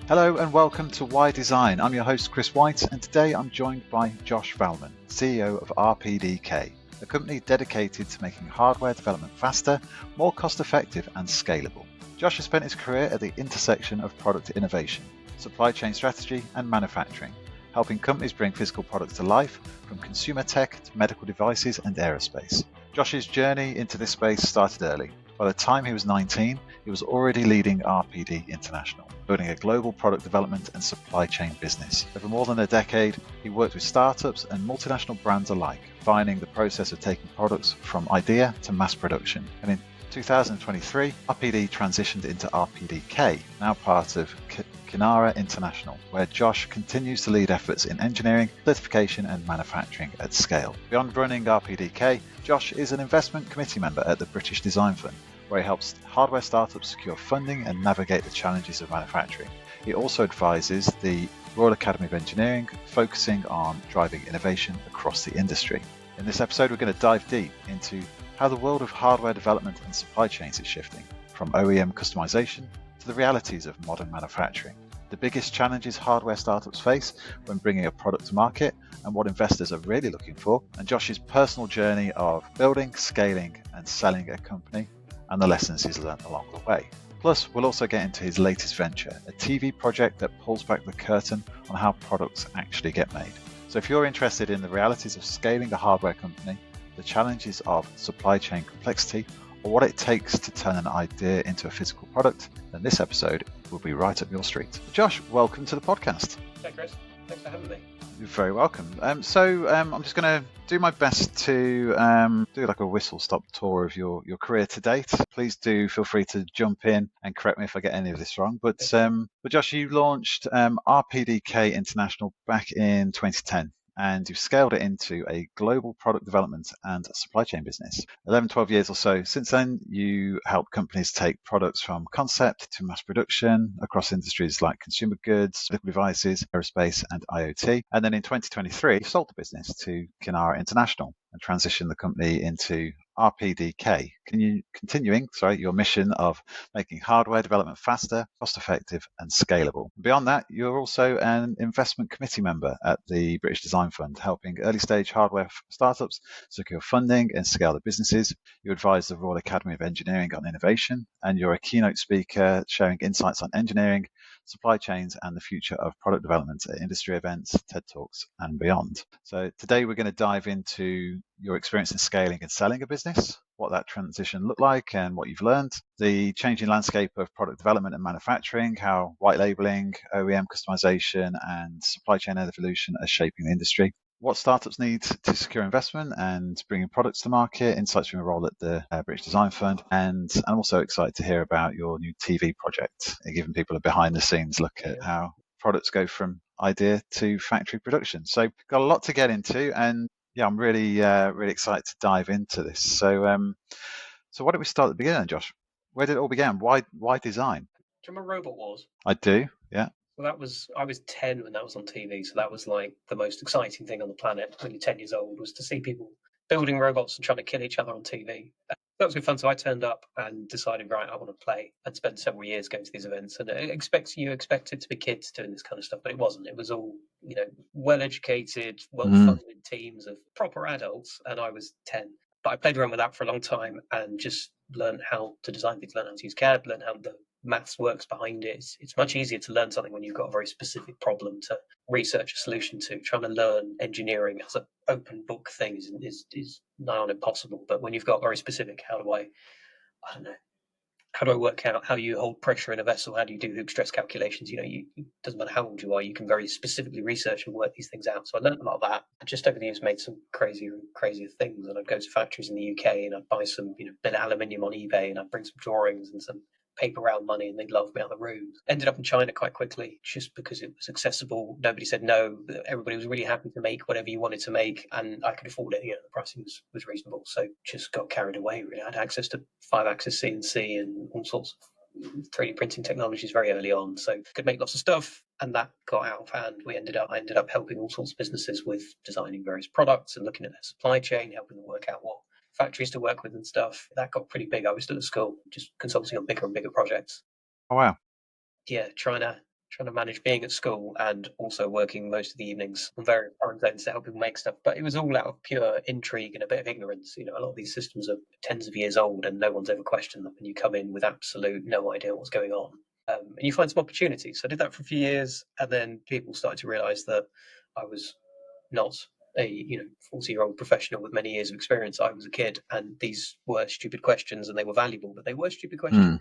Hello and welcome to Why Design. I'm your host Chris White, and today I'm joined by Josh Valman, CEO of RPDK, a company dedicated to making hardware development faster, more cost-effective and scalable. Josh has spent his career at the intersection of product innovation, supply chain strategy and manufacturing, helping companies bring physical products to life from consumer tech to medical devices and aerospace. Josh's journey into this space started early. By the time he was 19, he was already leading RPD International, building a global product development and supply chain business. Over more than a decade, he worked with startups and multinational brands alike, refining the process of taking products from idea to mass production. And in 2023, RPD transitioned into RPDK, now part of Kinara International, where Josh continues to lead efforts in engineering, certification and manufacturing at scale. Beyond running RPDK, Josh is an investment committee member at the British Design Fund, where he helps hardware startups secure funding and navigate the challenges of manufacturing. He also advises the Royal Academy of Engineering, focusing on driving innovation across the industry. In this episode, we're going to dive deep into how the world of hardware development and supply chains is shifting, from OEM customization to the realities of modern manufacturing, the biggest challenges hardware startups face when bringing a product to market, and what investors are really looking for, and Josh's personal journey of building, scaling, and selling a company, and the lessons he's learned along the way. Plus, we'll also get into his latest venture, a TV project that pulls back the curtain on how products actually get made. So if you're interested in the realities of scaling a hardware company, the challenges of supply chain complexity, or what it takes to turn an idea into a physical product, then this episode will be right up your street. Josh, welcome to the podcast. Hey Chris, thanks for having me. You're very welcome. I'm just going to do my best to do like a whistle-stop tour of your career to date. Please do feel free to jump in and correct me if I get any of this wrong. But Josh, you launched RPDK International back in 2010. And you've scaled it into a global product development and supply chain business. 11, 12 years or so since then, you help companies take products from concept to mass production across industries like consumer goods, medical devices, aerospace, and IoT. And then in 2023, you sold the business to Kinara International and transitioned the company into RPDK, continuing your mission of making hardware development faster, cost-effective, and scalable. Beyond that, you're also an investment committee member at the British Design Fund, helping early-stage hardware startups secure funding and scale their businesses. You advise the Royal Academy of Engineering on innovation, and you're a keynote speaker sharing insights on engineering, supply chains, and the future of product development at industry events, TED Talks, and beyond. So today we're going to dive into your experience in scaling and selling a business, what that transition looked like and what you've learned, the changing landscape of product development and manufacturing, how white labeling, OEM customization, and supply chain evolution are shaping the industry, what startups need to secure investment and bringing products to market, insights from your role at the British Design Fund, and I'm also excited to hear about your new TV project, giving people a behind-the-scenes look at how products go from idea to factory production. So got a lot to get into, and I'm really excited to dive into this. So why don't we start at the beginning, Josh? Where did it all begin? Why design? Do you remember Robot Wars? I do, yeah. Well, I was 10 when that was on TV, so that was like the most exciting thing on the planet when you're 10 years old, was to see people building robots and trying to kill each other on TV. That was good fun. So I turned up and decided, right, I want to play, and spent several years going to these events. And you expect it to be kids doing this kind of stuff, but it wasn't. It was all, well-educated, well-funded teams of proper adults, and I was 10. But I played around with that for a long time and just learned how to design things, learned how to use CAD, learned how the maths works behind it. It's much easier to learn something when you've got a very specific problem to research a solution to. Trying to learn engineering as an open book thing is nigh on impossible. But when you've got very specific, how do I work out how you hold pressure in a vessel? How do you do Hooke stress calculations? It doesn't matter how old you are, you can very specifically research and work these things out. So I learned a lot of that. I just over the years made some crazier things. And I'd go to factories in the UK and I'd buy some, bit of aluminium on eBay, and I'd bring some drawings and some paper round money, and they'd love me out of the room. Ended up in China quite quickly, just because it was accessible. Nobody said no. Everybody was really happy to make whatever you wanted to make, and I could afford it. The pricing was reasonable. So just got carried away, really. I had access to 5-axis CNC and all sorts of 3D printing technologies very early on, so could make lots of stuff, and that got out of hand. I ended up helping all sorts of businesses with designing various products and looking at their supply chain, helping them work out what factories to work with and stuff. That got pretty big. I was still at school, just consulting on bigger and bigger projects. Oh, wow. Yeah, trying to trying to manage being at school and also working most of the evenings on various time zones to help people make stuff. But it was all out of pure intrigue and a bit of ignorance. You know, a lot of these systems are tens of years old and no one's ever questioned them, and you come in with absolute no idea what's going on. And you find some opportunities. So I did that for a few years, and then people started to realise that I was not a 40-year-old professional with many years of experience. I was a kid, and these were stupid questions, and they were valuable, but they were stupid questions.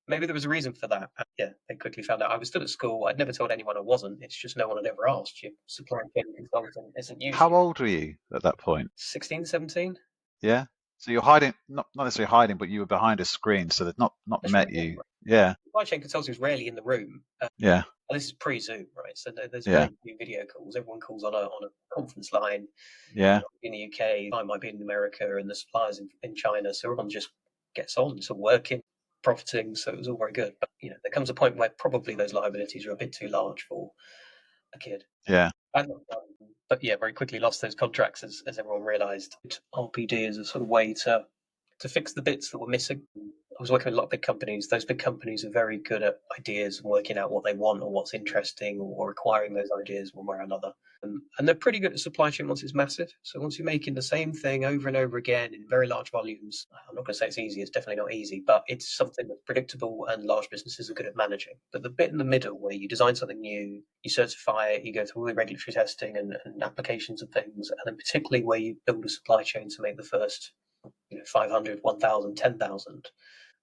Maybe there was a reason for that. Yeah, they quickly found out I was still at school. I'd never told anyone I wasn't. It's just no one had ever asked. Your supply chain consultant isn't How usually old were you at that point? 16, 17. Yeah. So you're hiding, not necessarily hiding, but you were behind a screen, so they'd not That's right. met you. Yeah. Supply chain consulting is rarely in the room. Yeah. This is pre-Zoom, right? So there's Yeah. very few video calls. Everyone calls on a conference line. Yeah. In the UK, I might be in America, and the suppliers in China. So everyone just gets on, so working, profiting. So it was all very good. But there comes a point where probably those liabilities are a bit too large for a kid. Yeah. But yeah, very quickly lost those contracts as everyone realised. RPD is a sort of way to fix the bits that were missing. I was working with a lot of big companies. Those big companies are very good at ideas and working out what they want or what's interesting or acquiring those ideas one way or another. And they're pretty good at supply chain once it's massive. So once you're making the same thing over and over again in very large volumes, I'm not going to say it's easy, it's definitely not easy, but it's something that's predictable and large businesses are good at managing. But the bit in the middle where you design something new, you certify it, you go through all the regulatory testing and applications and things, and then particularly where you build a supply chain to make the first 500, 1,000, 10,000.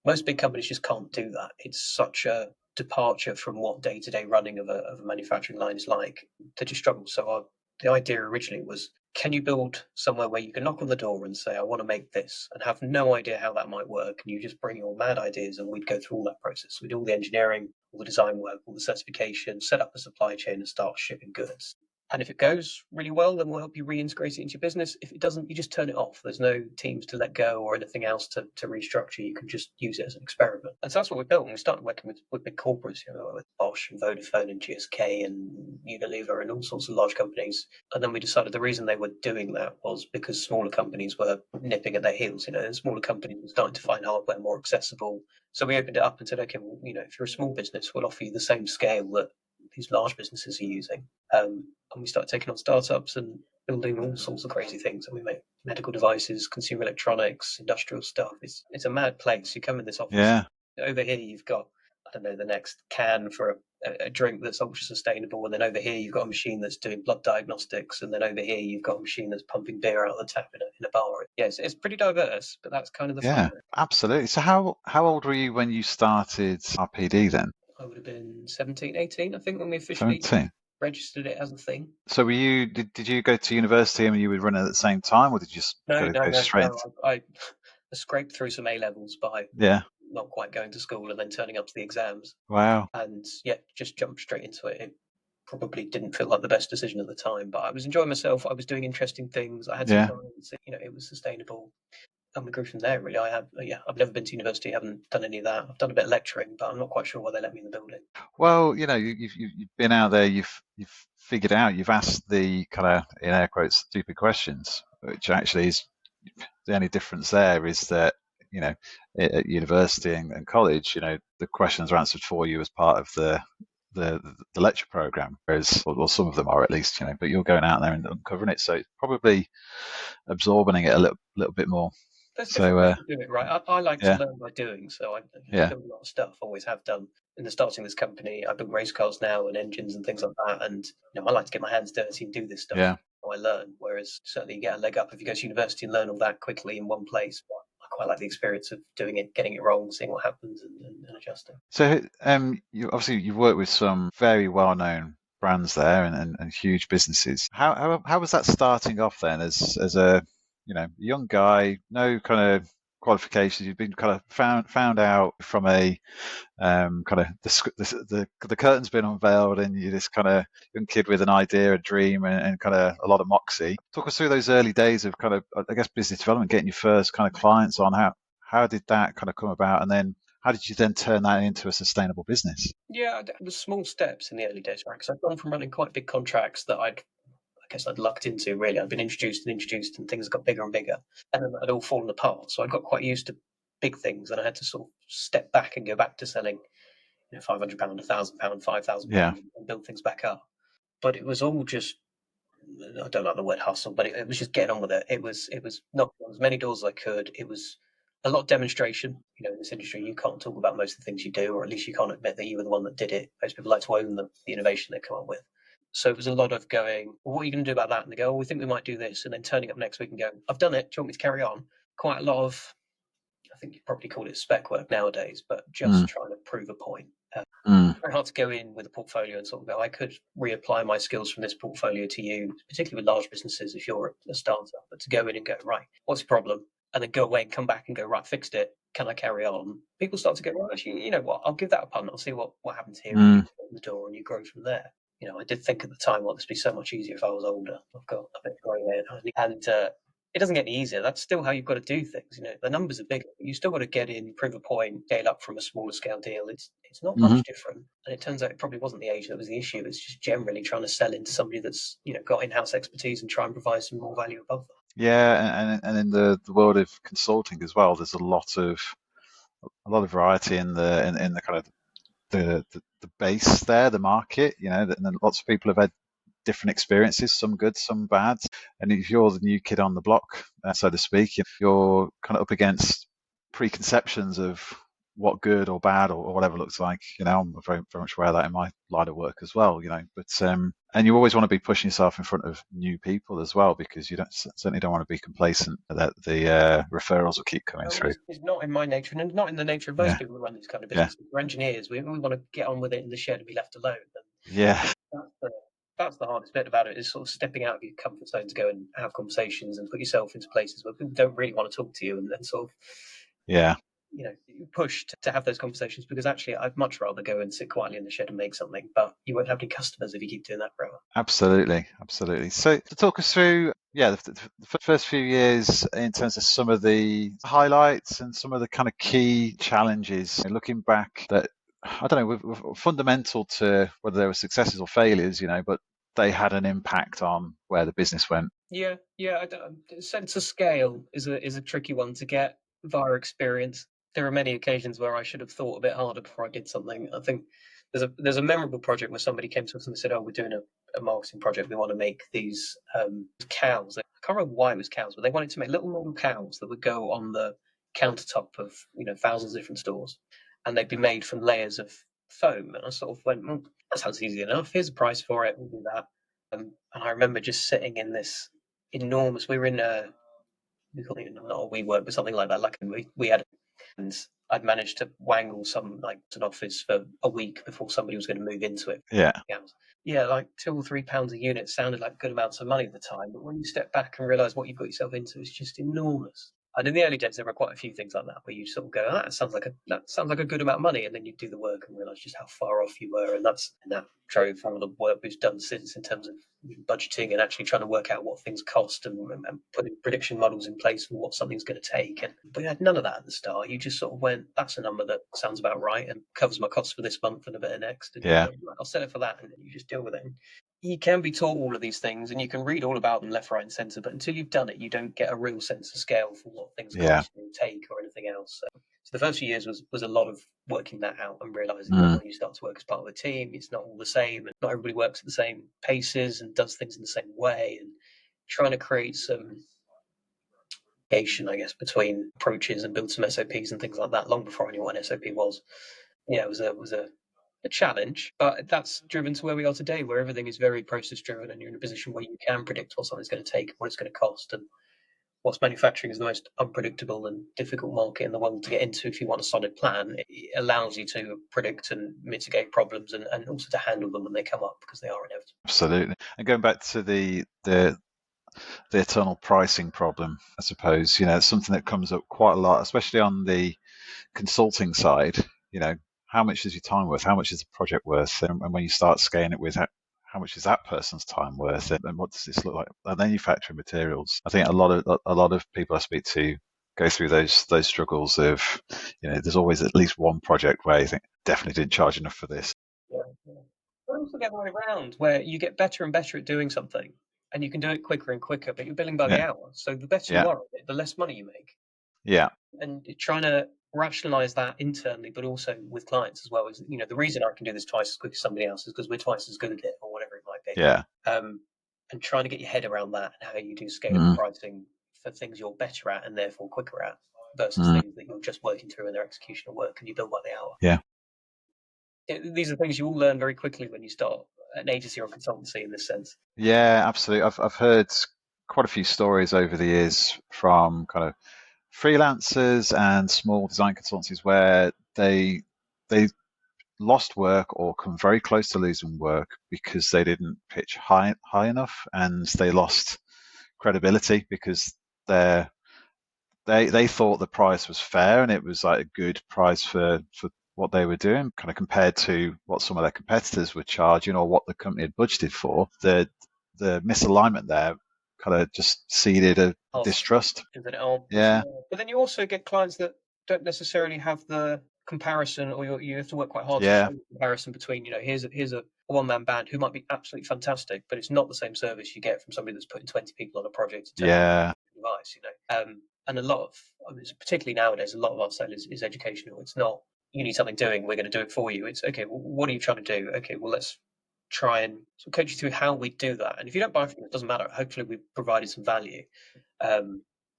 Most big companies just can't do that. It's such a departure from what day-to-day running of a manufacturing line is like. They just struggle. So the idea originally was, can you build somewhere where you can knock on the door and say, I want to make this, and have no idea how that might work, and you just bring your mad ideas, and we'd go through all that process. We'd do all the engineering, all the design work, all the certification, set up a supply chain and start shipping goods. And if it goes really well, then we'll help you reintegrate it into your business. If it doesn't, you just turn it off. There's no teams to let go or anything else to restructure. You can just use it as an experiment. And so that's what we built. And we started working with big corporates, with Bosch and Vodafone and GSK and Unilever and all sorts of large companies. And then we decided the reason they were doing that was because smaller companies were nipping at their heels. And smaller companies were starting to find hardware more accessible. So we opened it up and said, okay, well, if you're a small business, we'll offer you the same scale that these large businesses are using. And we started taking on startups and building all sorts of crazy things. And we make medical devices, consumer electronics, industrial stuff. It's a mad place. You come in this office. Yeah. Over here, you've got, I don't know, the next can for a drink that's ultra sustainable. And then over here, you've got a machine that's doing blood diagnostics. And then over here, you've got a machine that's pumping beer out of the tap in a bar. Yes, it's pretty diverse, but that's kind of the fun. Absolutely. So how old were you when you started RPD then? I would have been 17, 18, I think, when we officially 17. registered it as a thing. So were you? Did you go to university and you would run it at the same time, or did you just go straight into? I scraped through some A levels by not quite going to school and then turning up to the exams. Wow. And just jumped straight into it. It probably didn't feel like the best decision at the time, but I was enjoying myself. I was doing interesting things. I had some clients. It was sustainable. And we grew from there, really. I've never been to university. I haven't done any of that. I've done a bit of lecturing, but I'm not quite sure why they let me in the building. Well, you've been out there. You've figured out. You've asked the kind of, in air quotes, stupid questions, which actually is the only difference. There is that at university and college, the questions are answered for you as part of the lecture program, whereas, well, some of them are at least, but you're going out there and uncovering it, so it's probably absorbing it a little bit more. There's different ways to do it, right? I like to learn by doing, so I build a lot of stuff, always have done. In the starting this company, I build race cars now and engines and things like that, and I like to get my hands dirty and do this stuff. Yeah. I learn, whereas certainly you get a leg up if you go to university and learn all that quickly in one place. But I quite like the experience of doing it, getting it wrong, seeing what happens, and adjusting. So, you've worked with some very well-known brands there and huge businesses. How was that starting off then as a young guy, no kind of qualifications? You've been kind of found out from a kind of the curtain's been unveiled, and you're this kind of young kid with an idea, a dream, and kind of a lot of moxie. Talk us through those early days of kind of, I guess, business development, getting your first kind of clients on. How did that kind of come about, and then how did you then turn that into a sustainable business? Yeah, it was small steps in the early days, right? Because I'd gone from running quite big contracts that I guess I'd lucked into, really. I'd been introduced, and things got bigger and bigger. And then I'd all fallen apart. So I got quite used to big things, and I had to sort of step back and go back to selling £500, £1,000, £5,000, Yeah. and build things back up. But it was all just, I don't like the word hustle, but it was just getting on with it. It was knocking on as many doors as I could. It was a lot of demonstration. In this industry, you can't talk about most of the things you do, or at least you can't admit that you were the one that did it. Most people like to own the innovation they come up with. So it was a lot of going, well, what are you going to do about that? And they go, oh, we think we might do this. And then turning up next week and going, I've done it. Do you want me to carry on? Quite a lot of, I think you probably call it spec work nowadays, but just trying to prove a point. Very hard to go in with a portfolio and sort of go, I could reapply my skills from this portfolio to you, particularly with large businesses if you're a startup, but to go in and go, right, what's the problem? And then go away and come back and go, right, fixed it. Can I carry on? People start to go, well, actually, you know what? I'll give that a punt. I'll see what happens here. And you open the door and you grow from there. I did think at the time, well, this would be so much easier if I was older. I've got a bit of grey hair. And it doesn't get any easier. That's still how you've got to do things. The numbers are bigger. You still got to get in, prove a point, scale up from a smaller scale deal. It's not much different. And it turns out it probably wasn't the age that was the issue. It's just generally trying to sell into somebody that's got in-house expertise and try and provide some more value above that. Yeah, and in the world of consulting as well, there's a lot of variety in the kind of the base there, the market. And then lots of people have had different experiences, some good, some bad. And if you're the new kid on the block, so to speak, you're kind of up against preconceptions of what good or bad or whatever looks like. I'm very, very much aware of that in my line of work as well. But and you always want to be pushing yourself in front of new people as well, because you certainly don't want to be complacent that the referrals will keep coming through. It's not in my nature, and not in the nature of most people who run these kind of businesses. We're engineers. We want to get on with it in the shed and be left alone. And that's the hardest bit about it, is sort of stepping out of your comfort zone to go and have conversations and put yourself into places where people don't really want to talk to you, and then sort of pushed to have those conversations, because actually I'd much rather go and sit quietly in the shed and make something, but you won't have any customers if you keep doing that forever. Absolutely. So to talk us through the first few years in terms of some of the highlights and some of the kind of key challenges looking back that I don't know were fundamental to whether there were successes or failures, but they had an impact on where the business went. Yeah. Sense of scale is a tricky one to get via experience. There are many occasions where I should have thought a bit harder before I did something. I think there's a memorable project where somebody came to us and said, "Oh, we're doing a marketing project. We want to make these cows." I can't remember why it was cows, but they wanted to make little model cows that would go on the countertop of thousands of different stores, and they'd be made from layers of foam. And I sort of went, well, that sounds easy enough. Here's a price for it. We'll do that. And I remember just sitting in this enormous. We were in we call it not a WeWork, but something like that. Like we had, and I'd managed to wangle an office for a week before somebody was going to move into it. Yeah, like £2 or £3 a unit sounded like good amounts of money at the time, but when you step back and realise what you've got yourself into, it's just enormous. And in the early days, there were quite a few things like that where you sort of go, oh, that sounds like a good amount of money, and then you do the work and realise just how far off you were, and that drove all the work we've done since in terms of budgeting and actually trying to work out what things cost and putting prediction models in place for what something's going to take. But you had none of that at the start. You just sort of went, that's a number that sounds about right and covers my costs for this month and a bit of next. And I'll sell it for that, and then you just deal with it. And you can be taught all of these things and you can read all about them left, right, and centre, but until you've done it, you don't get a real sense of scale for what things cost and take or anything else. So the first few years was a lot of working that out and realising that when you start to work as part of a team, it's not all the same, and not everybody works at the same paces and does things in the same way, and trying to create some communication, I guess, between approaches and build some SOPs and things like that long before I knew what an SOP was. Yeah, it was a challenge, but that's driven to where we are today, where everything is very process driven and you're in a position where you can predict what something's going to take, what it's going to cost, and whilst manufacturing is the most unpredictable and difficult market in the world to get into if you want a solid plan, it allows you to predict and mitigate problems and also to handle them when they come up, because they are inevitable. Absolutely. And going back to the eternal pricing problem, I suppose, it's something that comes up quite a lot, especially on the consulting side. How much is your time worth? How much is the project worth? And when you start scaling it with how much is that person's time worth, and what does this look like? And then you factor in materials. I think a lot of people I speak to go through those struggles of, there's always at least one project where you think, definitely didn't charge enough for this. Yeah. But also get the way around, where you get better and better at doing something, and you can do it quicker and quicker, but you're billing by the hour. So the better you are at it, the less money you make. Yeah. And trying to rationalize that internally, but also with clients as well. Is, you know, the reason I can do this twice as quick as somebody else is because we're twice as good at it, or whatever it might be. Yeah. And trying to get your head around that and how you do scale pricing for things you're better at and therefore quicker at versus things that you're just working through in their execution of work and you bill by the hour. Yeah. These are things you all learn very quickly when you start an agency or a consultancy in this sense. Yeah, absolutely. I've heard quite a few stories over the years from kind of freelancers and small design consultancies where they lost work or come very close to losing work because they didn't pitch high enough, and they lost credibility because they thought the price was fair and it was like a good price for what they were doing, kind of compared to what some of their competitors were charging or what the company had budgeted for. The misalignment there kind of just seeded a distrust. Yeah. But then you also get clients that don't necessarily have the comparison, or you have to work quite hard to Yeah. show the comparison between, you know, here's a one-man band who might be absolutely fantastic, but it's not the same service you get from somebody that's putting 20 people on a project to Yeah. advice, you know. And a lot of, I mean, particularly nowadays, a lot of our sale is educational. It's not, you need something doing, we're going to do it for you. It's, okay, well, what are you trying to do? Okay, well, let's try and sort of coach you through how we do that. And if you don't buy from it, it doesn't matter. Hopefully we've provided some value.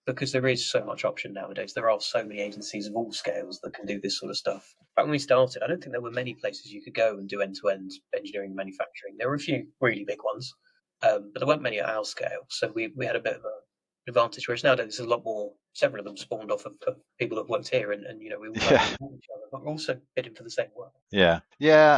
Because there is so much option nowadays. There are so many agencies of all scales that can do this sort of stuff. Back when we started, I don't think there were many places you could go and do end-to-end engineering and manufacturing. There were a few really big ones, but there weren't many at our scale. So we had a bit of an advantage, whereas nowadays there's a lot more. Several of them spawned off of people that worked here, and you know, we all each other, but we're also bidding for the same work. Yeah,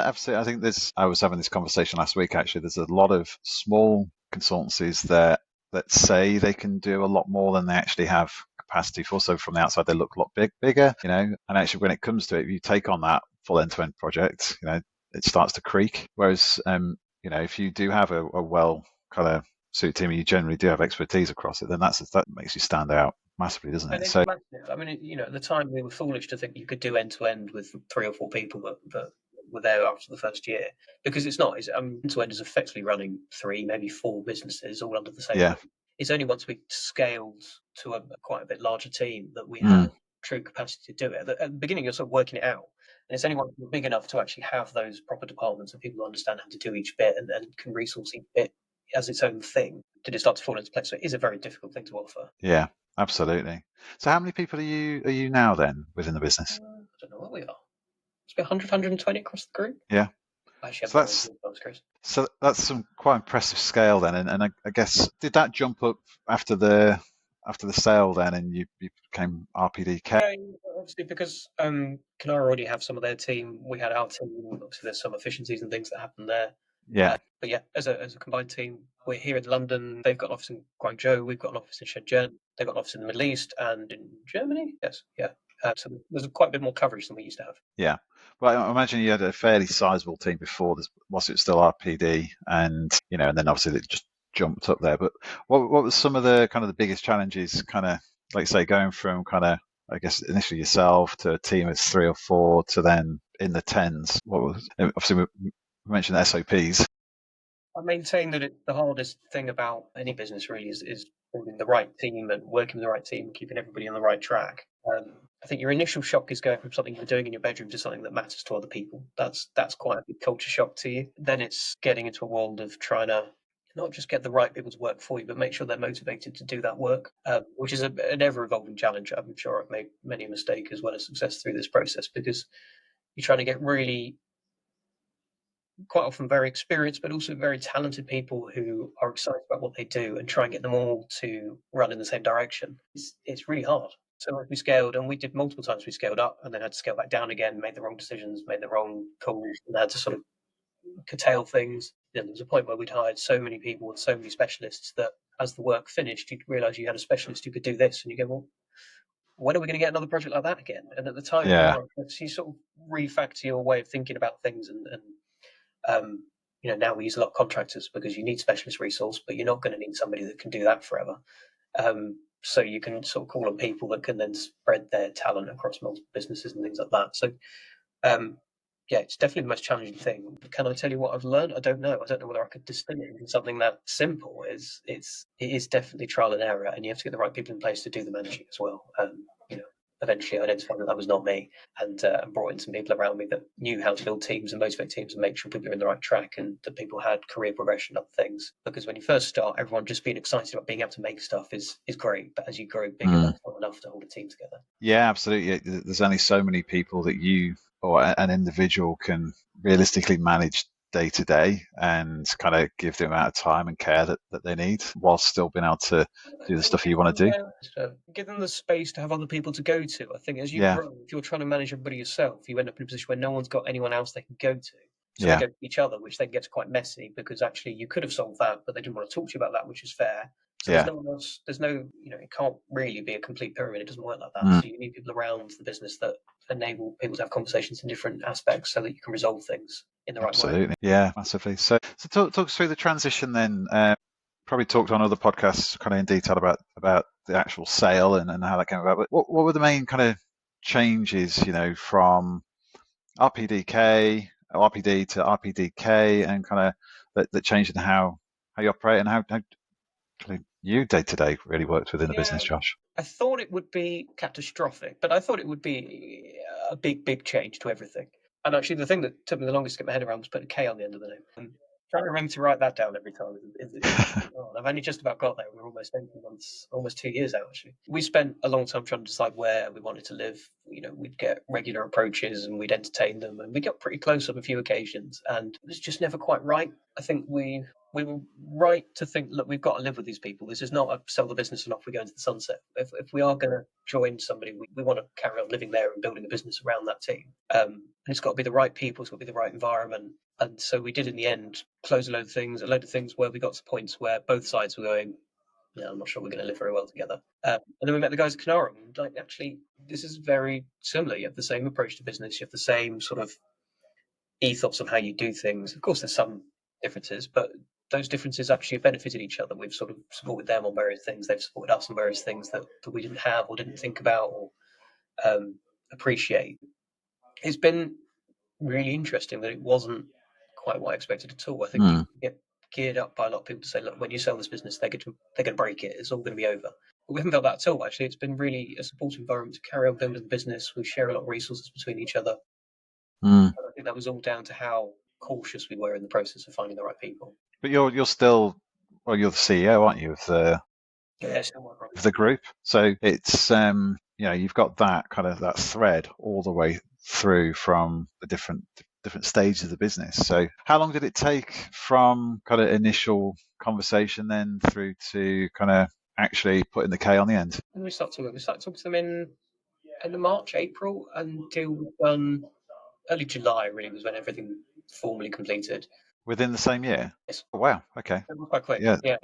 absolutely. I think I was having this conversation last week, actually. There's a lot of small consultancies that say they can do a lot more than they actually have capacity for. So from the outside, they look a lot bigger, you know, and actually when it comes to it, if you take on that full end-to-end project, you know, it starts to creak. Whereas, you know, if you do have a well kind of suit team, you generally do have expertise across it, then that makes you stand out massively, doesn't it? So, I mean, you know, at the time we were foolish to think you could do end to end with 3 or 4 people that were there after the first year, because it's not. End to end is effectively running 3, maybe 4 businesses all under the same. Yeah. It's only once we scaled to a quite a bit larger team that we had true capacity to do it. At the beginning, you're sort of working it out, and it's only once you're big enough to actually have those proper departments and people who understand how to do each bit and can resource each bit as its own thing, did it start to fall into place. So it is a very difficult thing to offer. Yeah, absolutely. So how many people are you now then within the business? I don't know what we are. It's about 100, 120 across the group. Yeah. Actually, So that's some quite impressive scale then, and I guess, did that jump up after the sale then, and you became RPDK? Yeah, obviously because Kinara already have some of their team. We had our team. Obviously, there's some efficiencies and things that happen there. Yeah. But yeah, as a combined team, we're here in London. They've got an office in Guangzhou. We've got an office in Shenzhen. They've got an office in the Middle East and in Germany. Yes, yeah. So there's quite a bit more coverage than we used to have. Yeah. Well, I imagine you had a fairly sizable team before this. Was it still RPD? And, you know, and then obviously it just jumped up there. But what was some of the kind of the biggest challenges, kind of, like say, going from kind of, I guess, initially yourself to a team of 3 or 4 to then in the tens? What was, obviously we mentioned SOPs. I maintain that the hardest thing about any business really is building the right team and working with the right team, keeping everybody on the right track. I think your initial shock is going from something you're doing in your bedroom to something that matters to other people. That's quite a big culture shock to you. Then it's getting into a world of trying to not just get the right people to work for you, but make sure they're motivated to do that work, which is an ever-evolving challenge. I'm sure I've made many a mistake as well as success through this process, because you're trying to get really quite often very experienced, but also very talented people who are excited about what they do, and try and get them all to run in the same direction. It's really hard. So as we scaled, and we did multiple times, we scaled up and then had to scale back down again, made the wrong decisions, made the wrong calls, and had to sort of curtail things. There was a point where we'd hired so many people with so many specialists that as the work finished, you'd realise you had a specialist who could do this, and you go, well, when are we going to get another project like that again? And at the time, you sort of refactor your way of thinking about things, and you know, now we use a lot of contractors because you need specialist resource, but you're not going to need somebody that can do that forever. So you can sort of call on people that can then spread their talent across multiple businesses and things like that. So yeah, it's definitely the most challenging thing. Can I tell you what I've learned? I don't know. I don't know whether I could distill it into something that simple. It is definitely trial and error, and you have to get the right people in place to do the managing as well. You know, eventually I identified that was not me, and brought in some people around me that knew how to build teams and motivate teams and make sure people are in the right track and that people had career progression and other things. Because when you first start, everyone just being excited about being able to make stuff is great, but as you grow bigger, that's not enough to hold a team together. Yeah, absolutely. There's only so many people that you or an individual can realistically manage day to day and kind of give the amount of time and care that they need while still being able to do the stuff you want to do. So give them the space to have other people to go to. I think as you Yeah. grow, if you're trying to manage everybody yourself, you end up in a position where no one's got anyone else they can go to. So Yeah. they go to each other, which then gets quite messy because actually you could have solved that, but they didn't want to talk to you about that, which is fair. So Yeah. there's no one else, there's no, it can't really be a complete pyramid. It doesn't work like that. So you need people around the business that enable people to have conversations in different aspects so that you can resolve things in the right way. Absolutely. Yeah, massively. So talk us through the transition then. Probably talked on other podcasts kind of in detail about the actual sale and how that came about. But what were the main kind of changes, from RPDK, RPD to RPDK, and kind of that changed in how you operate and how you day to day really worked within the business, Josh? I thought it would be catastrophic, but I thought it would be a big change to everything. And actually, the thing that took me the longest to get my head around was putting a K on the end of the name. And trying to remember to write that down every time. I've only just about got there. We're almost 18 months, almost 2 years out, actually. We spent a long time trying to decide where we wanted to live. We'd get regular approaches and we'd entertain them. And we got pretty close on a few occasions. And it was just never quite right. I think we were right to think, look, we've got to live with these people. This is not a sell the business and off we go into the sunset. If we are going to join somebody, we want to carry on living there and building a business around that team. And it's got to be the right people. It's got to be the right environment. And so we did in the end close a load of things where we got to points where both sides were going, yeah, I'm not sure we're going to live very well together. And then we met the guys at Kinara. And like, actually, this is very similar. You have the same approach to business. You have the same sort of ethos of how you do things. Of course, there's some differences, but those differences actually have benefited each other. We've sort of supported them on various things. They've supported us on various things that we didn't have or didn't think about or appreciate. It's been really interesting that it wasn't quite what I expected at all. I think you get geared up by a lot of people to say, look, when you sell this business, they're going to break it. It's all going to be over. But we haven't felt that at all, actually. It's been really a supportive environment to carry on building the business. We share a lot of resources between each other. And I think that was all down to how cautious we were in the process of finding the right people. But you're still, well, you're the CEO, aren't you, of the group? So it's you've got that kind of that thread all the way through from the different stages of the business. So how long did it take from kind of initial conversation then through to kind of actually putting the K on the end? And we started talking to them in March, April, until we've done early July. Really was when everything formally completed. Within the same year? Yes. Oh, wow. Okay. It was quite quick. Yeah. Yeah.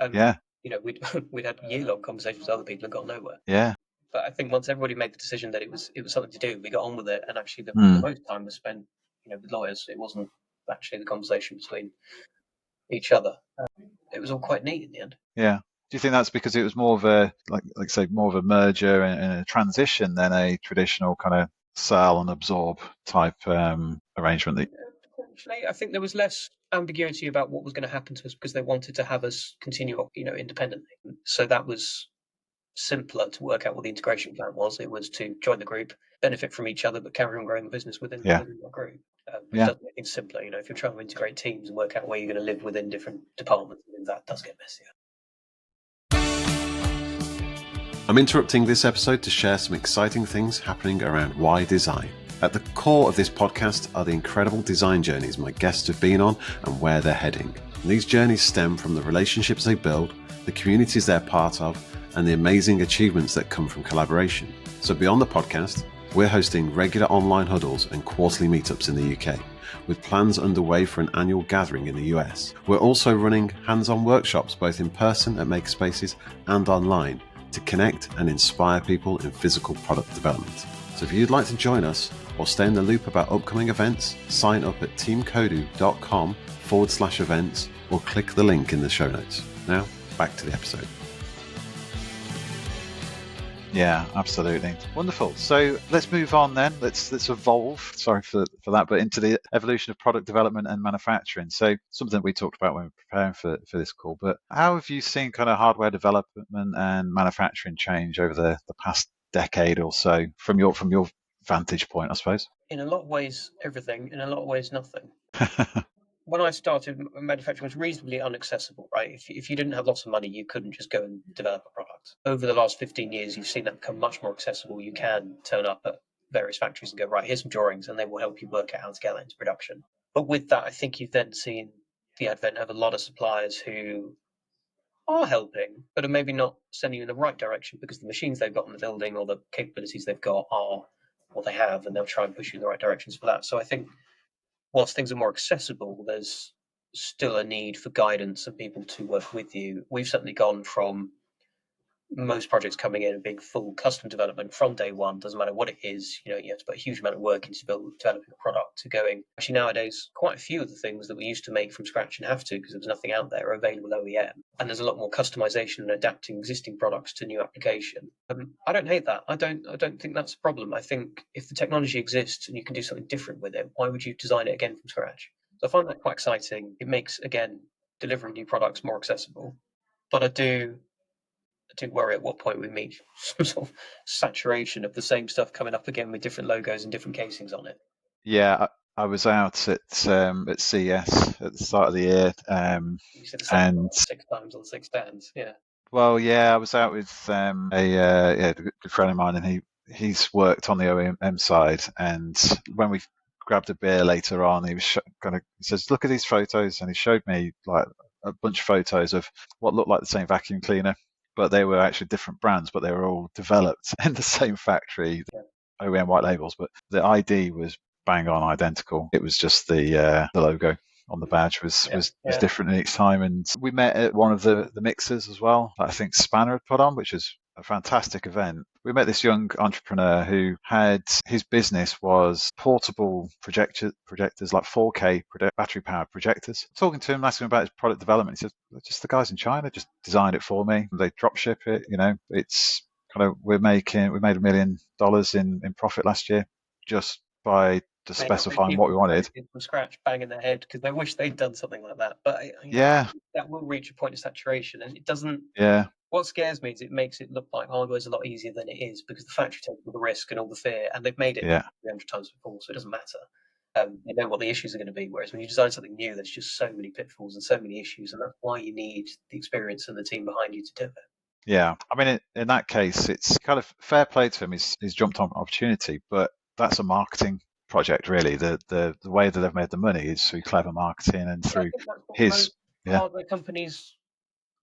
We'd had year-long conversations with other people and got nowhere. Yeah. But I think once everybody made the decision that it was something to do, we got on with it. And actually, the most time was spent, with lawyers. It wasn't actually the conversation between each other. It was all quite neat in the end. Yeah. Do you think that's because it was more of a like say more of a merger and a transition than a traditional kind of sell and absorb type arrangement? Potentially, I think there was less ambiguity about what was going to happen to us because they wanted to have us continue, independently. So that was simpler to work out what the integration plan was. It was to join the group, benefit from each other, but carry on growing the business within the group. Which does make things simpler. If you're trying to integrate teams and work out where you're going to live within different departments, then that does get messier. I'm interrupting this episode to share some exciting things happening around why design. At the core of this podcast are the incredible design journeys my guests have been on and where they're heading. And these journeys stem from the relationships they build, the communities they're part of, and the amazing achievements that come from collaboration. So beyond the podcast, we're hosting regular online huddles and quarterly meetups in the UK, with plans underway for an annual gathering in the US. We're also running hands-on workshops both in person at Makerspaces and online to connect and inspire people in physical product development. So if you'd like to join us or stay in the loop about upcoming events, sign up at teamkodu.com/events or click the link in the show notes. Now, back to the episode. Yeah, absolutely. Wonderful. So let's move on then. Let's evolve, sorry for that, but into the evolution of product development and manufacturing. So something we talked about when we were preparing for this call, but how have you seen kind of hardware development and manufacturing change over the past decade or so from your vantage point, I suppose? In a lot of ways, everything. In a lot of ways, nothing. When I started, manufacturing was reasonably inaccessible, right? If you didn't have lots of money, you couldn't just go and develop a product. Over the last 15 years, you've seen that become much more accessible. You can turn up at various factories and go, right, here's some drawings, and they will help you work out how to get that into production. But with that, I think you've then seen the advent of a lot of suppliers who are helping, but are maybe not sending you in the right direction because the machines they've got in the building or the capabilities they've got are what they have, and they'll try and push you in the right directions for that. So I think whilst things are more accessible, there's still a need for guidance and people to work with you. We've certainly gone from most projects coming in and being full custom development from day one, doesn't matter what it is, you have to put a huge amount of work into developing a product, to going, actually nowadays, quite a few of the things that we used to make from scratch and have to, because there was nothing out there, are available OEM. And there's a lot more customization and adapting existing products to new application. I don't hate that. I don't think that's a problem. I think if the technology exists and you can do something different with it, why would you design it again from scratch? So I find that quite exciting. It makes, again, delivering new products more accessible. But I do worry at what point we meet some sort of saturation of the same stuff coming up again with different logos and different casings on it. Yeah, I was out at CES at the start of the year, You said the same and 6 times on 6 stands, yeah. well, yeah, I was out with a good friend of mine, and he's worked on the OEM side. And when we grabbed a beer later on, he was he says, "Look at these photos," and he showed me like a bunch of photos of what looked like the same vacuum cleaner, but they were actually different brands, but they were all developed in the same factory, Yeah. OEM white labels, but the ID was bang on identical. It was just the logo on the badge was different each time. And we met at one of the mixers as well, I think Spanner had put on, which is a fantastic event. We met this young entrepreneur who had, his business was portable projectors, like 4K battery powered projectors. Talking to him, asking him about his product development, he said, just the guys in China just designed it for me. They drop ship it, it's kind of, we made $1 million in profit last year just by just specifying what we wanted. From scratch, banging their head because they wish they'd done something like that. But that will reach a point of saturation, and it doesn't. Yeah. What scares me is it makes it look like hardware is a lot easier than it is because the factory takes all the risk and all the fear, and they've made it 300 times before, so it doesn't matter. They know what the issues are going to be. Whereas when you design something new, there's just so many pitfalls and so many issues, and that's why you need the experience and the team behind you to do it. Yeah, I mean, in that case, it's kind of fair play to him. He's jumped on opportunity, but that's a marketing project, really. The way that they've made the money is through clever marketing and through his hardware companies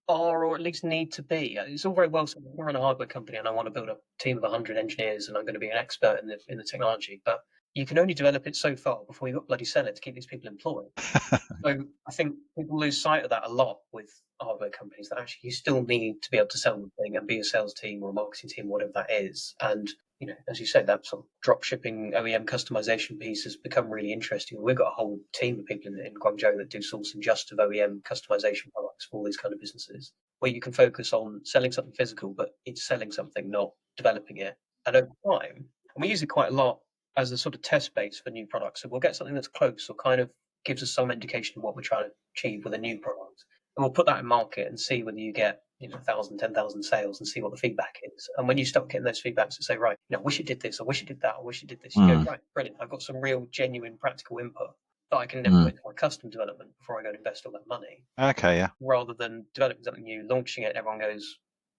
are, or at least need to be. It's all very well saying we're in a hardware company and I want to build a team of 100 engineers and I'm going to be an expert in the technology, but you can only develop it so far before you've got bloody sell it to keep these people employed. So I think people lose sight of that a lot with hardware companies, that actually you still need to be able to sell the thing and be a sales team or a marketing team, whatever that is. And as you said, that sort of drop shipping OEM customization piece has become really interesting. We've got a whole team of people in Guangzhou that do sourcing just of OEM customization products for all these kind of businesses, where you can focus on selling something physical, but it's selling something, not developing it. And over time, and we use it quite a lot as a sort of test base for new products. So we'll get something that's close or kind of gives us some indication of what we're trying to achieve with a new product. And we'll put that in market and see whether you get 1,000, 10,000 sales and see what the feedback is. And when you start getting those feedbacks and say, right, I wish it did this, I wish it did that, I wish it did this, you go, right, brilliant, I've got some real, genuine, practical input that I can then put into my custom development before I go and invest all that money. Okay, yeah. Rather than developing something new, launching it, everyone goes,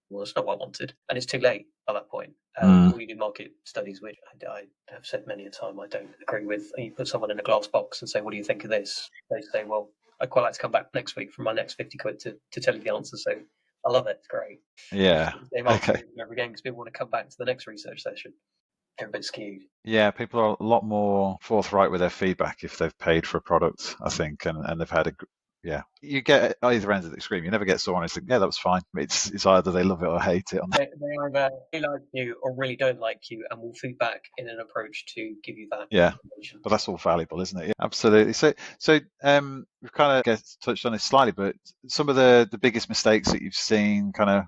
well, it's not what I wanted. And it's too late at that point. Or you do market studies, which I have said many a time I don't agree with. You put someone in a glass box and say, what do you think of this? They say, well, I'd quite like to come back next week for my next 50 quid to tell you the answer. So I love it. It's great. Yeah. Okay. Every game because people want to come back to the next research session. They're a bit skewed. Yeah, people are a lot more forthright with their feedback if they've paid for a product, I think, and they've had you get either end of the extreme. You never get someone who's like, yeah, that was fine. It's either they love it or hate it. They either really like you or really don't like you, and will feedback in an approach to give you that information. But that's all valuable, isn't it? Yeah, absolutely. So we've kind of touched on this slightly, but some of the biggest mistakes that you've seen kind of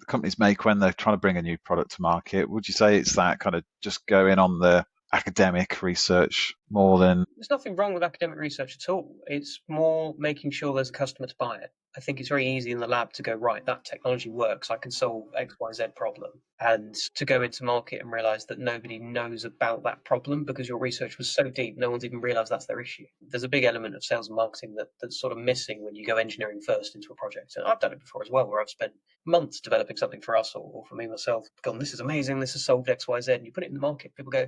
companies make when they're trying to bring a new product to market, would you say it's that kind of just go in on the academic research more than... There's nothing wrong with academic research at all. It's more making sure there's a customer to buy it. I think it's very easy in the lab to go, right, that technology works, I can solve XYZ problem. And to go into market and realize that nobody knows about that problem because your research was so deep, no one's even realized that's their issue. There's a big element of sales and marketing that's sort of missing when you go engineering first into a project. And I've done it before as well, where I've spent months developing something for us or for me myself, gone, this is amazing, this has solved XYZ. And you put it in the market, people go,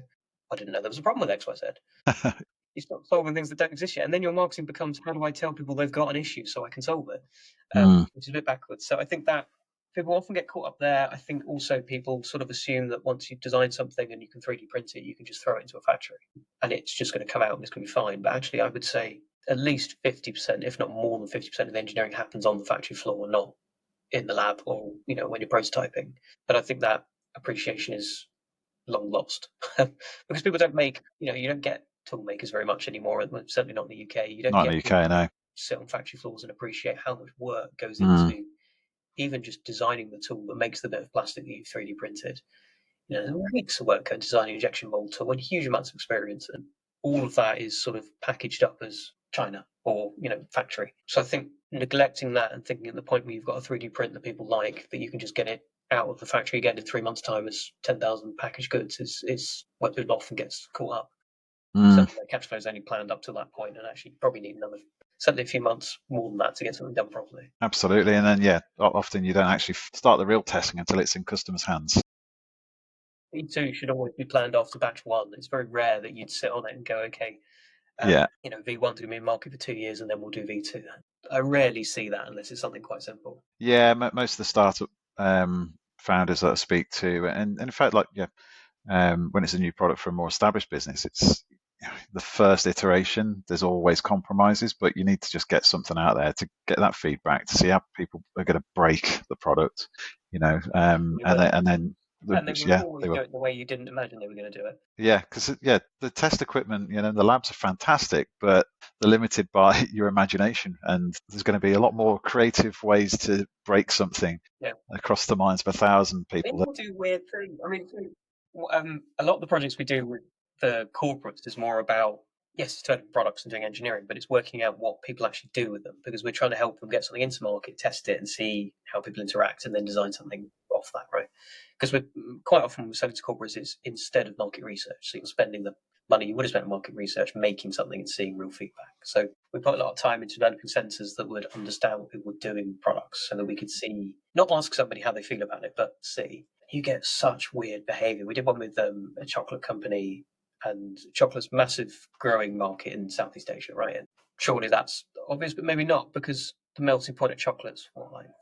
I didn't know there was a problem with XYZ. You start solving things that don't exist yet. And then your marketing becomes, how do I tell people they've got an issue so I can solve it? Which is a bit backwards. So I think that people often get caught up there. I think also people sort of assume that once you've designed something and you can 3D print it, you can just throw it into a factory and it's just going to come out and it's going to be fine. But actually, I would say at least 50%, if not more than 50% of the engineering happens on the factory floor, not in the lab or, when you're prototyping. But I think that appreciation is long lost because people don't make, you don't get tool makers very much anymore, certainly not in the UK. You don't Not get in the UK, no. sit on factory floors and appreciate how much work goes into even just designing the tool that makes the bit of plastic that you've 3D printed. Weeks of work at designing an injection mold tool and huge amounts of experience, and all of that is sort of packaged up as China or factory. So I think neglecting that and thinking at the point where you've got a 3D print that people like, that you can just get it out of the factory again in 3 months' time as 10,000 packaged goods is where people often gets caught up. So the cash flow is only planned up to that point, and actually probably need another, certainly a few months more than that to get something done properly. Absolutely. And then, often you don't actually start the real testing until it's in customers' hands. V2 should always be planned after batch 1. It's very rare that you'd sit on it and go, okay, V1's going to be in market for 2 years and then we'll do V2. I rarely see that unless it's something quite simple. Yeah, most of the startup founders that I speak to, and in fact, when it's a new product for a more established business, it's the first iteration. There's always compromises, but you need to just get something out there to get that feedback to see how people are going to break the product, and then they will always do it the way you didn't imagine they were going to do it. Yeah, because the test equipment, the labs are fantastic, but they're limited by your imagination, and there's going to be a lot more creative ways to break something across the minds of 1,000 people. People do weird things. I mean, a lot of the projects we do with the corporates is more about, yes, it's developing products and doing engineering, but it's working out what people actually do with them, because we're trying to help them get something into market, test it, and see how people interact, and then design something off that, right? Because we're quite often when we're selling to corporates, it's instead of market research. So you're spending the money you would have spent on market research making something and seeing real feedback. So we put a lot of time into developing sensors that would understand what people would do in products, so that we could see, not ask somebody how they feel about it, but see. You get such weird behavior. We did one with a chocolate company, and chocolate's massive growing market in Southeast Asia, right? And surely that's obvious, but maybe not, because the melting point of chocolate's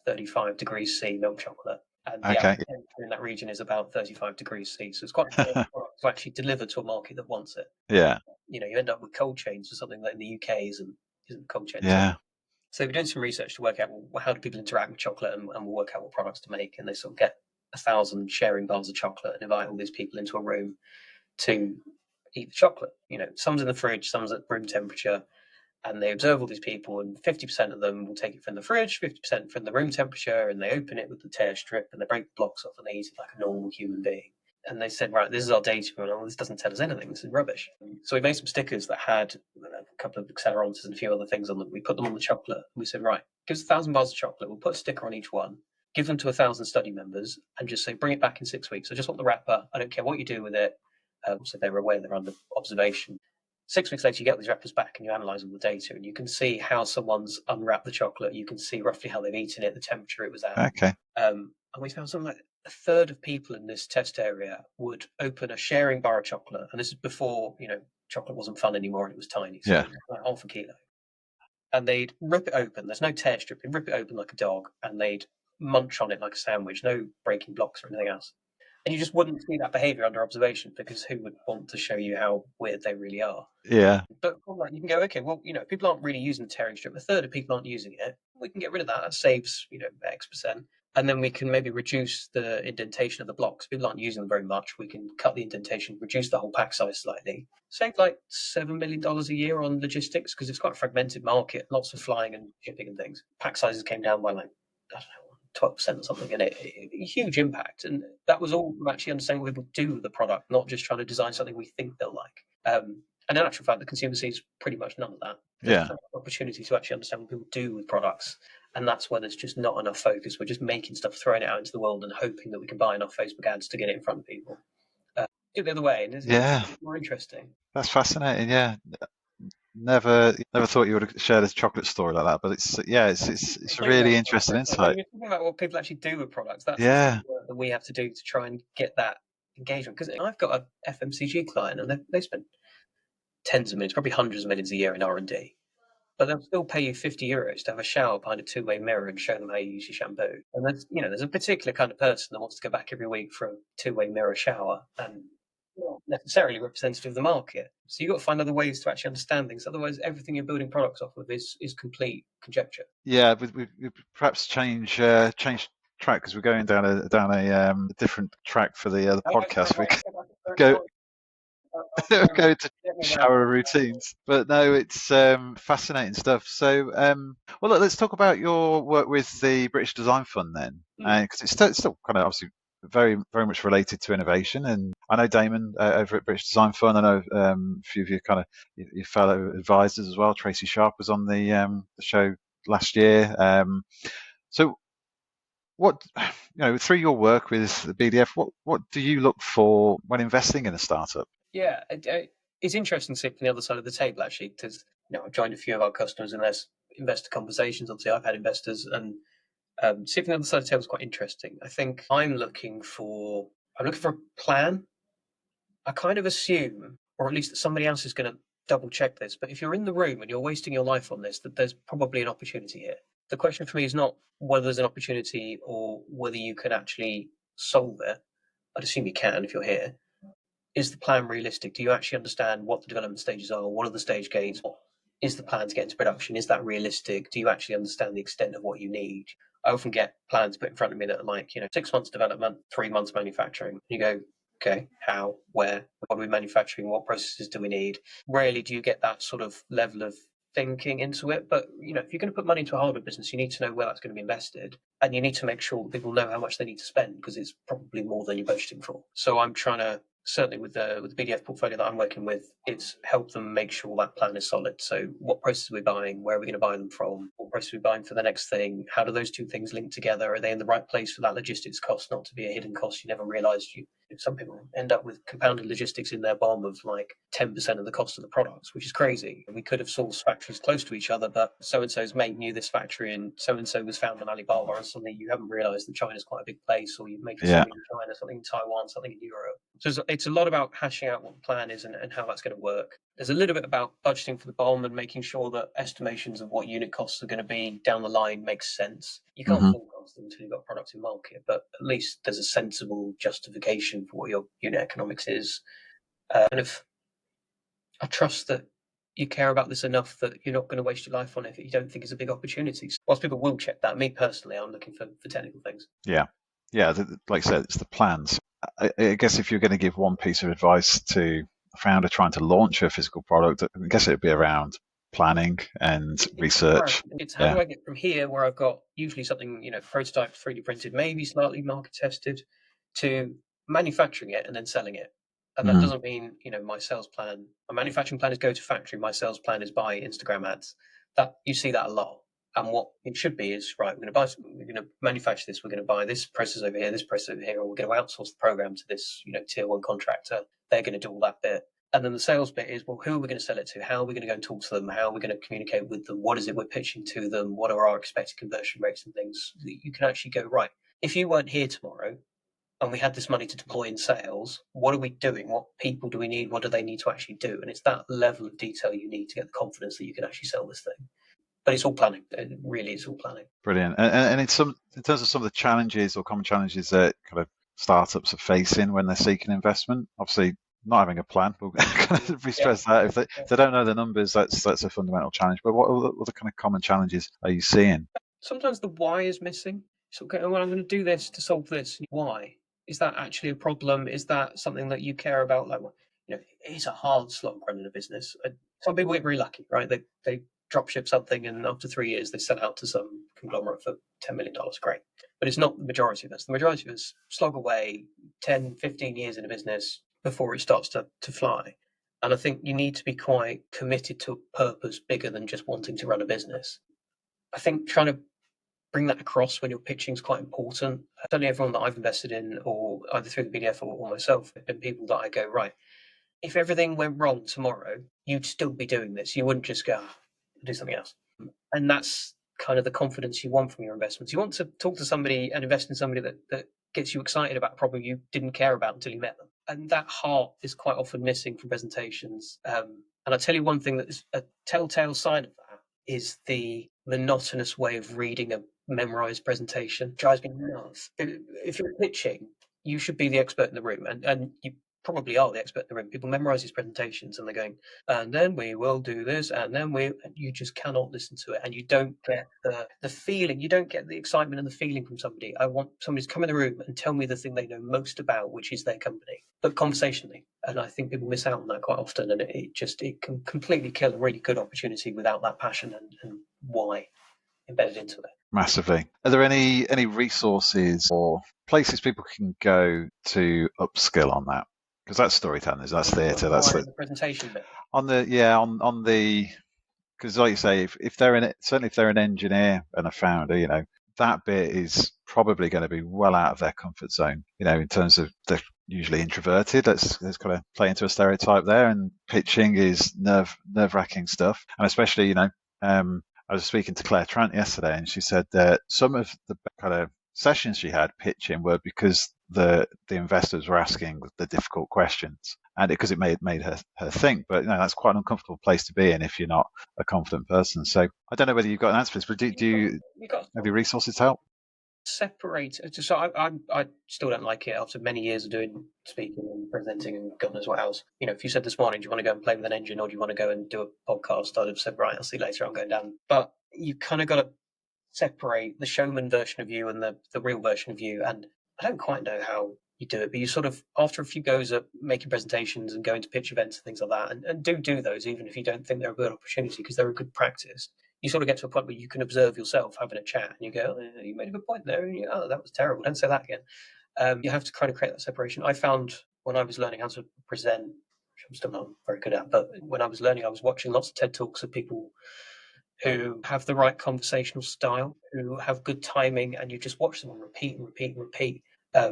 35 degrees C milk chocolate. And the average temperature in that region is about 35 degrees C. So it's quite hard to actually deliver to a market that wants it. Yeah. You end up with cold chains for something that in the UK isn't cold chains. Yeah. So we're doing some research to work out, well, how do people interact with chocolate, and we'll work out what products to make. And they sort of get 1,000 sharing bars of chocolate and invite all these people into a room to eat the chocolate. Some's in the fridge, some's at room temperature, and they observe all these people, and 50% of them will take it from the fridge, 50% from the room temperature, and they open it with the tear strip, and they break the blocks off, and they eat it like a normal human being. And they said, right, this is our data, and this doesn't tell us anything, this is rubbish. So we made some stickers that had a couple of accelerometers and a few other things on them. We put them on the chocolate, and we said, right, give us 1,000 bars of chocolate, we'll put a sticker on each one, give them to 1,000 study members, and just say, bring it back in 6 weeks. I just want the wrapper, I don't care what you do with it. So they were aware they're under observation. 6 weeks later, you get these wrappers back and you analyze all the data, and you can see how someone's unwrapped the chocolate. You can see roughly how they've eaten it, the temperature it was at. Okay. And we found something like a third of people in this test area would open a sharing bar of chocolate. And this is before, chocolate wasn't fun anymore and it was tiny. So it was like half a kilo. And they'd rip it open. There's no tear strip. They'd rip it open like a dog, and they'd munch on it like a sandwich. No breaking blocks or anything else. And you just wouldn't see that behavior under observation, because who would want to show you how weird they really are? Yeah. But you can go, okay, well, people aren't really using the tearing strip. A third of people aren't using it. We can get rid of that. That saves, X%. And then we can maybe reduce the indentation of the blocks. People aren't using them very much. We can cut the indentation, reduce the whole pack size slightly. Save like $7 million a year on logistics, because it's quite a fragmented market. Lots of flying and shipping and things. Pack sizes came down by 10 12% or something, and it huge impact. And that was all from actually understanding what people do with the product, not just trying to design something we think they'll like. And in actual fact, the consumer sees pretty much none of that. There's an opportunity to actually understand what people do with products. And that's where there's just not enough focus. We're just making stuff, throwing it out into the world and hoping that we can buy enough Facebook ads to get it in front of people. Do it the other way, and it's more interesting. That's fascinating. Yeah. Never thought you would have shared a chocolate story like that, but it's a really interesting insight. You're talking about what people actually do with products. That's Yeah. the work that we have to do to try and get that engagement. Because I've got a FMCG client, and they spend tens of millions, probably hundreds of millions a year in R&D. But they'll still pay you €50 to have a shower behind a two-way mirror and show them how you use your shampoo. And there's a particular kind of person that wants to go back every week for a two-way mirror shower, and not necessarily representative of the market. So you've got to find other ways to actually understand things. Otherwise, everything you're building products off of is complete conjecture. Yeah, we perhaps change track because we're going down a different track for the podcast. We go to shower routines, but no, it's fascinating stuff. So, well, look, let's talk about your work with the British Design Fund then, because it's still kind of obviously very, very much related to innovation. And I know Damon over at British Design Fund. I know a few of your kind of your fellow advisors as well. Tracy Sharp was on the show last year. So, what through your work with the BDF, what do you look for when investing in a startup? Yeah, it's interesting to see from the other side of the table actually, because I've joined a few of our customers in their investor conversations. Obviously, I've had investors, and see from the other side of the table is quite interesting. I think I'm looking for a plan. I kind of assume, or at least that somebody else is going to double check this, but if you're in the room and you're wasting your life on this, that there's probably an opportunity here. The question for me is not whether there's an opportunity or whether you can actually solve it. I'd assume you can if you're here. Is the plan realistic? Do you actually understand what the development stages are? What are the stage gates? What is the plan to get into production? Is that realistic? Do you actually understand the extent of what you need? I often get plans put in front of me that are like, 6 months development, 3 months manufacturing. You go, okay, how, where, what are we manufacturing? What processes do we need? Rarely do you get that sort of level of thinking into it. But, if you're going to put money into a hardware business, you need to know where that's going to be invested. And you need to make sure that people know how much they need to spend, because it's probably more than you're budgeting for. So I'm trying to, certainly with the BDF portfolio that I'm working with, it's help them make sure that plan is solid. So what process are we buying? Where are we going to buy them from? What process are we buying for the next thing? How do those two things link together? Are they in the right place for that logistics cost not to be a hidden cost you never realized? Some people end up with compounded logistics in their BOM of like 10% of the cost of the products, which is crazy. We could have sourced factories close to each other, but so-and-so's mate knew this factory and so-and-so was found on Alibaba, and suddenly you haven't realized that China's quite a big place, or you're making something in China, something in Taiwan, something in Europe. So it's a lot about hashing out what the plan is and how that's going to work. There's a little bit about budgeting for the BOM and making sure that estimations of what unit costs are going to be down the line makes sense. You can't forecast them until you've got products in market, but at least there's a sensible justification for what your unit economics is. And if I trust that you care about this enough that you're not going to waste your life on it if you don't think it's a big opportunity. Whilst people will check that, me personally, I'm looking for technical things. Yeah, like I said, it's the plans. I guess if you're going to give one piece of advice to a founder trying to launch a physical product, I guess it would be around planning and research. It's how do I get from here, where I've got usually something, prototype 3D printed, maybe slightly market tested, to manufacturing it and then selling it. And that doesn't mean, my sales plan, my manufacturing plan is go to factory, my sales plan is buy Instagram ads. That you see that a lot. And what it should be is, right, we're going to manufacture this, we're going to buy this process over here, this process over here, or we're going to outsource the program to this, tier one contractor. They're going to do all that bit. And then the sales bit is, well, who are we going to sell it to? How are we going to go and talk to them? How are we going to communicate with them? What is it we're pitching to them? What are our expected conversion rates and things? You can actually go, right, if you weren't here tomorrow and we had this money to deploy in sales, what are we doing? What people do we need? What do they need to actually do? And it's that level of detail you need to get the confidence that you can actually sell this thing. But it's all planning. It really is all planning. Brilliant. And in terms of some of the challenges or common challenges that kind of startups are facing when they're seeking investment, obviously not having a plan, we'll kind of re-stress that. If they don't know the numbers, that's a fundamental challenge. But what other kind of common challenges are you seeing? Sometimes the why is missing. So, okay, well, I'm going to do this to solve this. Why? Is that actually a problem? Is that something that you care about? Like, it's a hard slog running a business. Some people get very lucky, right? They dropship something, and after 3 years they sell out to some conglomerate for $10 million. Great. But it's not the majority of us. The majority of us slog away 10, 15 years in a business before it starts to fly. And I think you need to be quite committed to a purpose bigger than just wanting to run a business. I think trying to bring that across when you're pitching is quite important. Certainly everyone that I've invested in, or either through the BDF or myself, have been people that I go, right, if everything went wrong tomorrow, you'd still be doing this. You wouldn't just go, do something else. And that's kind of the confidence you want from your investments. You want to talk to somebody and invest in somebody that gets you excited about a problem you didn't care about until you met them. And that heart is quite often missing from presentations. And I'll tell you one thing that is a telltale sign of that is the monotonous way of reading a memorized presentation. It drives me nuts. If you're pitching, you should be the expert in the room, and you probably are the expert in the room. People memorize these presentations and they're going, and then we will do this, and then and you just cannot listen to it, and you don't get the feeling, you don't get the excitement and the feeling from somebody. I want somebody to come in the room and tell me the thing they know most about, which is their company, but conversationally. And I think people miss out on that quite often, and it can completely kill a really good opportunity without that passion and why embedded into it. Massively. Are there any resources or places people can go to upskill on that? Because that's storytelling, that's theatre, that's the presentation bit. On the because like you say, if they're in it, certainly if they're an engineer and a founder, that bit is probably going to be well out of their comfort zone. In terms of they're usually introverted. Let's kind of play into a stereotype there. And pitching is nerve-wracking stuff, and especially I was speaking to Claire Trant yesterday, and she said that some of the kind of sessions she had pitching were because the investors were asking the difficult questions, and because it made her think. But that's quite an uncomfortable place to be in if you're not a confident person. So I don't know whether you've got an answer for this, but do you have your resources to help? Separate. So I still don't like it after many years of doing speaking and presenting and God knows what else. If you said this morning, do you want to go and play with an engine, or do you want to go and do a podcast? I'd have said, right, I'll see you later, I'm going down. But you kind of got to separate the showman version of you and the real version of you. And I don't quite know how you do it, but you sort of, after a few goes at making presentations and going to pitch events and things like that, and do those, even if you don't think they're a good opportunity, because they're a good practice. You sort of get to a point where you can observe yourself having a chat, and you go, oh, you made a good point there. And you go, oh, that was terrible. Don't say that again. You have to kind of create that separation. I found when I was learning how to present, which I'm still not very good at, but when I was learning, I was watching lots of TED Talks of people who have the right conversational style, who have good timing, and you just watch them on repeat and repeat and repeat. I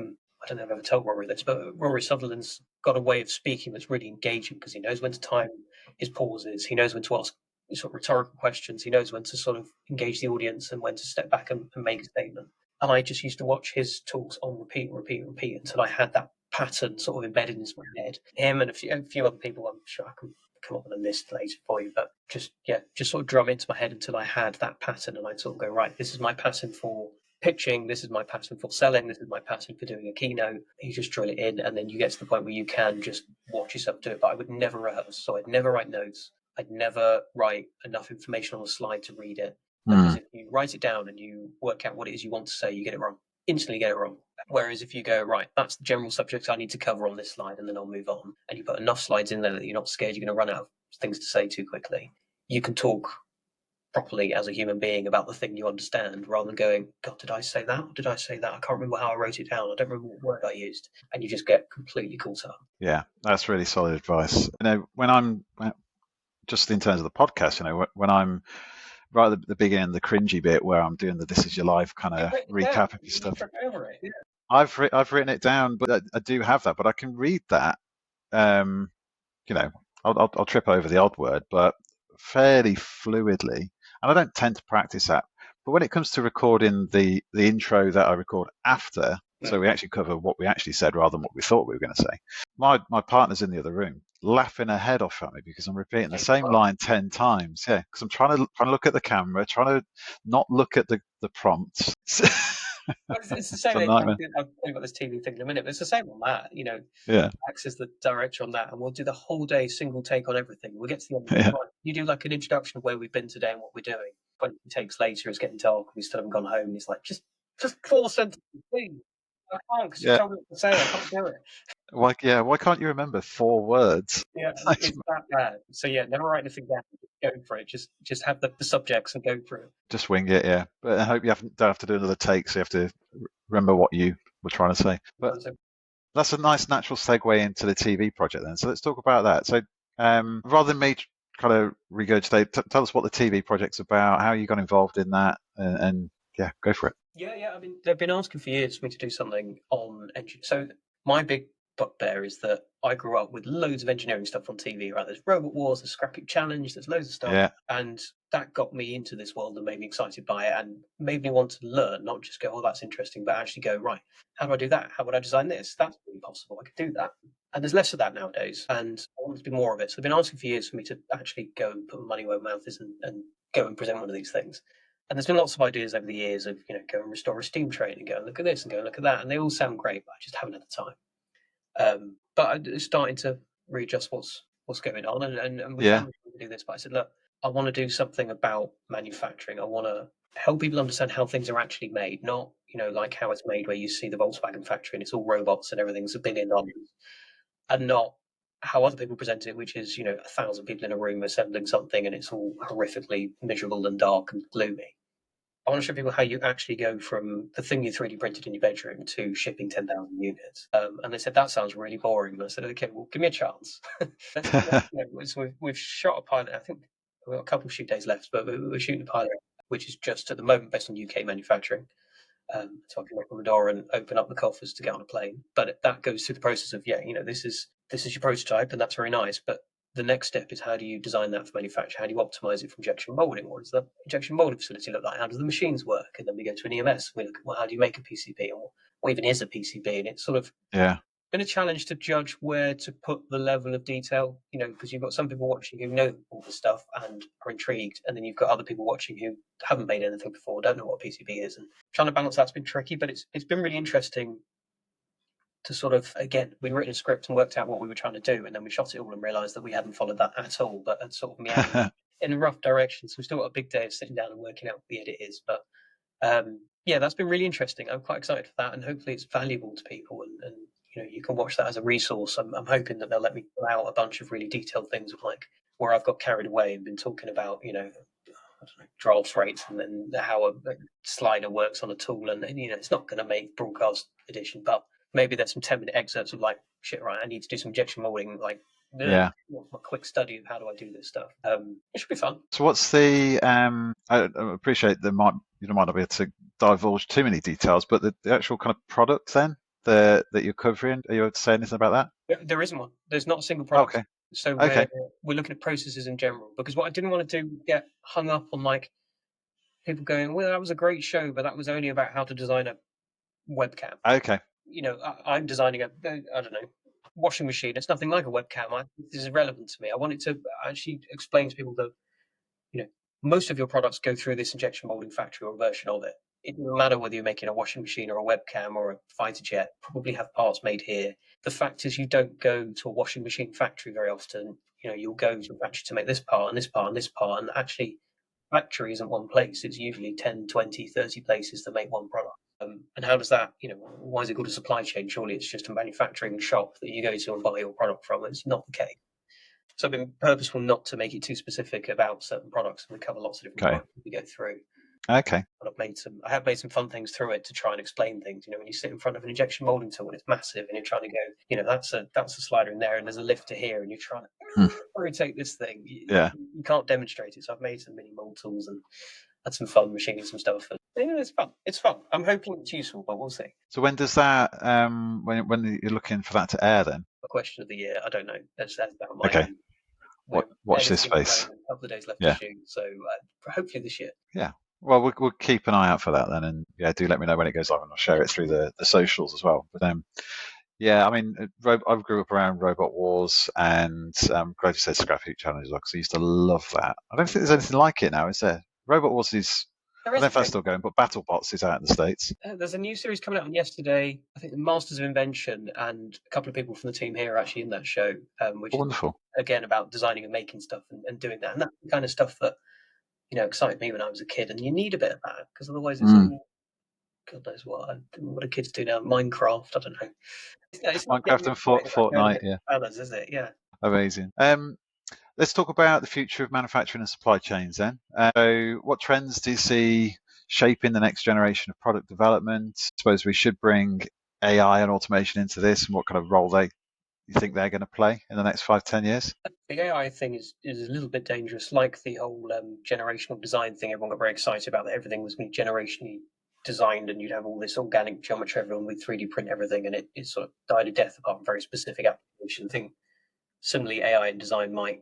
don't know if I've ever told Rory this, but Rory Sutherland's got a way of speaking that's really engaging because he knows when to time his pauses. He knows when to ask sort of rhetorical questions. He knows when to sort of engage the audience and when to step back and make a statement. And I just used to watch his talks on repeat until I had that pattern sort of embedded into my head. Him and a few other people, I'm sure I can come up with a list later for you, but just sort of drum into my head until I had that pattern, and I'd sort of go, right, this is my pattern for pitching, this is my pattern for selling, this is my pattern for doing a keynote. You just drill it in, and then you get to the point where you can just watch yourself do it. But I would never rehearse, so I'd never write notes. I'd never write enough information on a slide to read it. Because if you write it down and you work out what it is you want to say, you get it wrong. Instantly get it wrong. Whereas if you go, right, that's the general subject I need to cover on this slide, and then I'll move on, and you put enough slides in there that you're not scared you're going to run out of things to say too quickly, you can talk properly as a human being about the thing you understand, rather than going, God, did I say that? Or did I say that? I can't remember how I wrote it down. I don't remember what word I used. And you just get completely caught up. Yeah, that's really solid advice. When I'm just in terms of the podcast, when I'm right at the beginning, the cringy bit where I'm doing the "This Is Your Life" kind of recap of your stuff. Yeah. I've written it down, but I do have that. But I can read that. I'll trip over the odd word, but fairly fluidly. And I don't tend to practice that. But when it comes to recording the intro that I record after, so we actually cover what we actually said rather than what we thought we were going to say. My partner's in the other room, laughing her head off at me because I'm repeating the same line 10 times. Yeah, because I'm trying to look at the camera, trying to not look at the prompts. It's the same. I'll tell you about this TV thing in a minute, but it's the same on that. Yeah. Max is the director on that, and we'll do the whole day single take on everything. We'll get to the end of the time. You do like an introduction of where we've been today and what we're doing. 20 takes later, it's getting dark, we still haven't gone home, and he's like, just 4 sentences, please. I can't, because you told me what to say. I can't do it. Why can't you remember 4 words? Yeah, it's that bad. So never write anything down. go for it. Just have the subjects and go through it. Just wing it, yeah. But I hope you don't have to do another take, so you have to remember what you were trying to say. But that's a nice natural segue into the TV project then. So let's talk about that. So rather than me kind of regurgitate, tell us what the TV project's about, how you got involved in that, and yeah, go for it. Yeah. I mean, they've been asking for years for me to do something on engineering. So my big bugbear is that I grew up with loads of engineering stuff on TV, right? There's Robot Wars, there's Scrap Heap Challenge, there's loads of stuff. Yeah. And that got me into this world and made me excited by it and made me want to learn, not just go, oh, that's interesting, but actually go, right, how do I do that? How would I design this? That's really possible. I could do that. And there's less of that nowadays, and I want to do more of it. So they've been asking for years for me to actually go and put my money where my mouth is and go and present one of these things. And there's been lots of ideas over the years of, go and restore a steam train and go and look at this and go and look at that. And they all sound great, but I just haven't had the time. But I'm starting to readjust what's going on. And we found to do this. But I said, look, I want to do something about manufacturing. I want to help people understand how things are actually made, not, like how it's made where you see the Volkswagen factory and it's all robots and everything's $1 billion, and not how other people present it, which is, 1,000 people in a room assembling something and it's all horrifically miserable and dark and gloomy. I want to show people how you actually go from the thing you 3D printed in your bedroom to shipping 10,000 units. And they said, that sounds really boring. And I said, okay, well, give me a chance. So we've shot a pilot. I think we've got a couple of shoot days left, but we're shooting a pilot, which is just at the moment based on UK manufacturing. So I can open the door and open up the coffers to get on a plane. But that goes through the process of, this is your prototype and that's very nice. But the next step is, how do you design that for manufacture? How do you optimize it for injection molding? What does the injection molding facility look like? How do the machines work? And then we go to an EMS. We look at, well, how do you make a PCB? And what even is a PCB? And it's sort of been a challenge to judge where to put the level of detail, because you've got some people watching who know all the stuff and are intrigued. And then you've got other people watching who haven't made anything before, don't know what a PCB is. And trying to balance that's been tricky, but it's been really interesting to sort of, again, we'd written a script and worked out what we were trying to do, and then we shot it all and realised that we hadn't followed that at all, but had sort of meandered in a rough direction. So we've still got a big day of sitting down and working out what the edit is. But that's been really interesting. I'm quite excited for that, and hopefully it's valuable to people, and you can watch that as a resource. I'm hoping that they'll let me pull out a bunch of really detailed things of like where I've got carried away and been talking about, drafts rates and then how a slider works on a tool, and it's not going to make broadcast edition, but maybe there's some 10-minute excerpts of like, shit, right, I need to do some injection molding, like, my quick study of how do I do this stuff. It should be fun. So what's the, I appreciate you might not be able to divulge too many details, but the actual kind of product then that you're covering, are you able to say anything about that? There isn't one. There's not a single product. Okay. So we're looking at processes in general, because what I didn't want to do, get hung up on like people going, well, that was a great show, but that was only about how to design a webcam. Okay. I'm designing I don't know, washing machine. It's nothing like a webcam. This is relevant to me. I wanted to actually explain to people that, most of your products go through this injection molding factory or a version of it. It doesn't matter whether you're making a washing machine or a webcam or a fighter jet, probably have parts made here. The fact is, you don't go to a washing machine factory very often. You'll go to a factory to make this part and this part and this part. And actually, factory isn't one place. It's usually 10, 20, 30 places that make one product. And how does that, why is it called a supply chain? Surely it's just a manufacturing shop that you go to and buy your product from. It's not the case. So I've been purposeful not to make it too specific about certain products, and we cover lots of different products we go through. Okay. But I have made some fun things through it to try and explain things. When you sit in front of an injection molding tool and it's massive, and you're trying to go, that's a slider in there, and there's a lifter here, and you're trying to rotate this thing. You can't demonstrate it. So I've made some mini mold tools and had some fun machining some stuff. And, it's fun. It's fun. I'm hoping it's useful, but we'll see. So when does that? When you're looking for that to air, then? A question of the year. I don't know. That's about my okay. Watch this space. A couple of days left to shoot, so hopefully this year. Yeah. Well, we'll keep an eye out for that then, and do let me know when it goes live, and I'll share it through the socials as well. But I mean, I grew up around Robot Wars and glad you said Scrap Heap Challenge, because I used to love that. I don't think there's anything like it now, is there? Robot Wars is. I don't know if that's still going, but BattleBots is out in the States. There's a new series coming out on yesterday. I think the Masters of Invention, and a couple of people from the team here are actually in that show, which wonderful. Is, again, about designing and making stuff and doing that. And that's the kind of stuff that, excited me when I was a kid. And you need a bit of that, because otherwise it's all, God knows what do kids do now? Minecraft, I don't know. Minecraft and Fortnite, is it? Yeah. Amazing. Let's talk about the future of manufacturing and supply chains then. So what trends do you see shaping the next generation of product development? I suppose we should bring AI and automation into this, and what kind of role you think they're going to play in the next 5-10 years? The AI thing is a little bit dangerous, like the whole generational design thing. Everyone got very excited about that everything was going to be generationally designed and you'd have all this organic geometry, everyone would 3D print everything, and it sort of died a death apart from very specific application. I think similarly AI and design might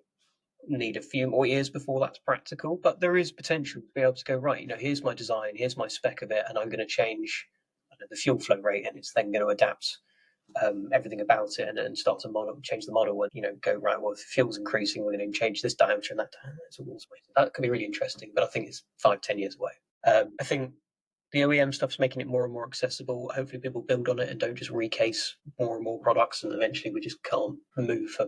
need a few more years before that's practical, but there is potential to be able to go, right, here's my design, here's my spec of it, and I'm going to change the fuel flow rate, and it's then going to adapt everything about it and start to change the model and go, right, well, if fuel's increasing, we're going to change this diameter and that diameter. It's all automated. That could be really interesting, but I think it's 5-10 years away. I think the OEM stuff's making it more and more accessible. Hopefully people build on it and don't just recase more and more products, and eventually we just can't move for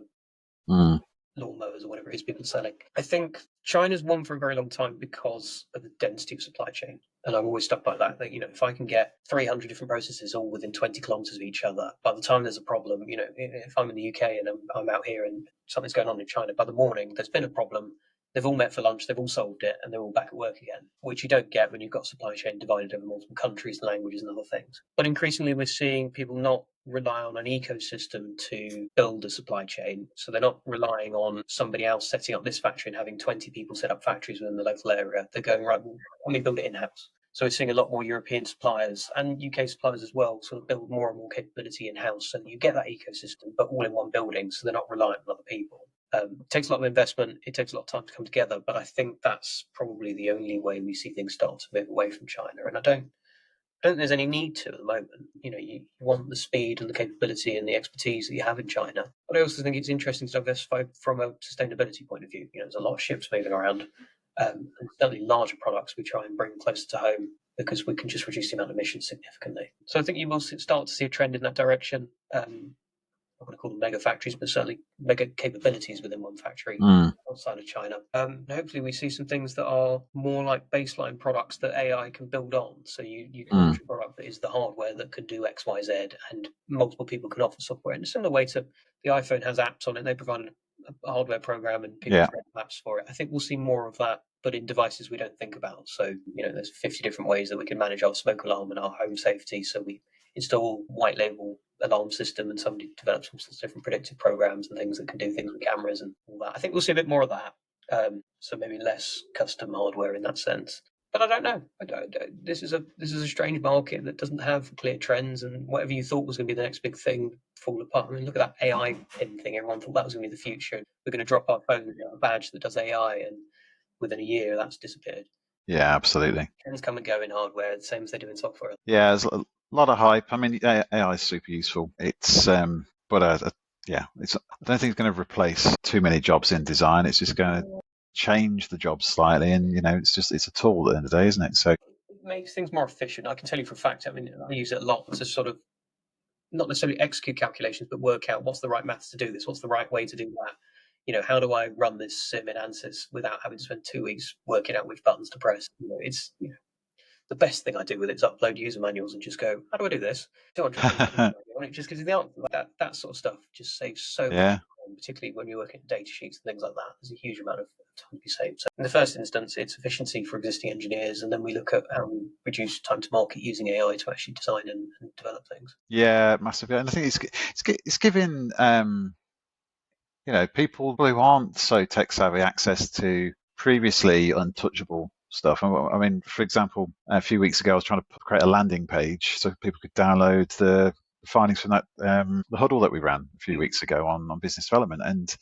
lawnmowers or whatever it is people are selling. I think China's won for a very long time because of the density of supply chain. And I'm always stuck by that, if I can get 300 different processes all within 20 kilometers of each other, by the time there's a problem, if I'm in the UK and I'm out here and something's going on in China, by the morning, there's been a problem. They've all met for lunch, they've all solved it, and they're all back at work again, which you don't get when you've got supply chain divided over multiple countries, languages, and other things. But increasingly, we're seeing people not rely on an ecosystem to build a supply chain. So they're not relying on somebody else setting up this factory and having 20 people set up factories within the local area. They're going, right, well, let me build it in-house. So we're seeing a lot more European suppliers and UK suppliers as well sort of build more and more capability in-house. So you get that ecosystem, but all in one building, so they're not reliant on other people. It takes a lot of investment. It takes a lot of time to come together, but I think that's probably the only way we see things start to move away from China. And I don't think there's any need to at the moment. You want the speed and the capability and the expertise that you have in China. But I also think it's interesting to diversify from a sustainability point of view. There's a lot of ships moving around, and certainly larger products we try and bring closer to home because we can just reduce the amount of emissions significantly. So I think you will start to see a trend in that direction. I want to call them mega factories, but certainly mega capabilities within one factory outside of China. Hopefully we see some things that are more like baseline products that AI can build on. So you can launch a product that is the hardware that can do X, Y, Z, and multiple people can offer software. In a similar way to the iPhone has apps on it, they provide a hardware program and people create apps for it. I think we'll see more of that, but in devices we don't think about. So, there's 50 different ways that we can manage our smoke alarm and our home safety. So we install white label alarm system and somebody develops some different predictive programs and things that can do things with cameras and all that. I think we'll see a bit more of that. So maybe less custom hardware in that sense. But I don't know. This is a strange market that doesn't have clear trends, and whatever you thought was going to be the next big thing fall apart. I mean, look at that AI pin thing. Everyone thought that was going to be the future. We're going to drop our phone and get a badge that does AI, and within a year that's disappeared. Yeah, absolutely. Trends come and go in hardware, the same as they do in software. Yeah, there's a lot of hype. I mean, AI is super useful. It's but I don't think it's going to replace too many jobs in design. It's just going to change the job slightly, and it's a tool at the end of the day, isn't it? So it makes things more efficient. I can tell you for a fact. I mean, I use it a lot to sort of not necessarily execute calculations, but work out what's the right maths to do this, what's the right way to do that. How do I run this sim in ANSYS without having to spend 2 weeks working out which buttons to press? It's the best thing I do with it is upload user manuals and just go, how do I do this? 200 it just gives you the answer. That sort of stuff just saves so much time, particularly when you're working at data sheets and things like that. There's a huge amount of time to be saved. So in the first instance, it's efficiency for existing engineers, and then we look at how we reduce time to market using AI to actually design and develop things. Yeah, massively. And I think it's giving people who aren't so tech savvy access to previously untouchable stuff. I mean, for example, a few weeks ago, I was trying to create a landing page so people could download the findings from that the huddle that we ran a few weeks ago on business development, and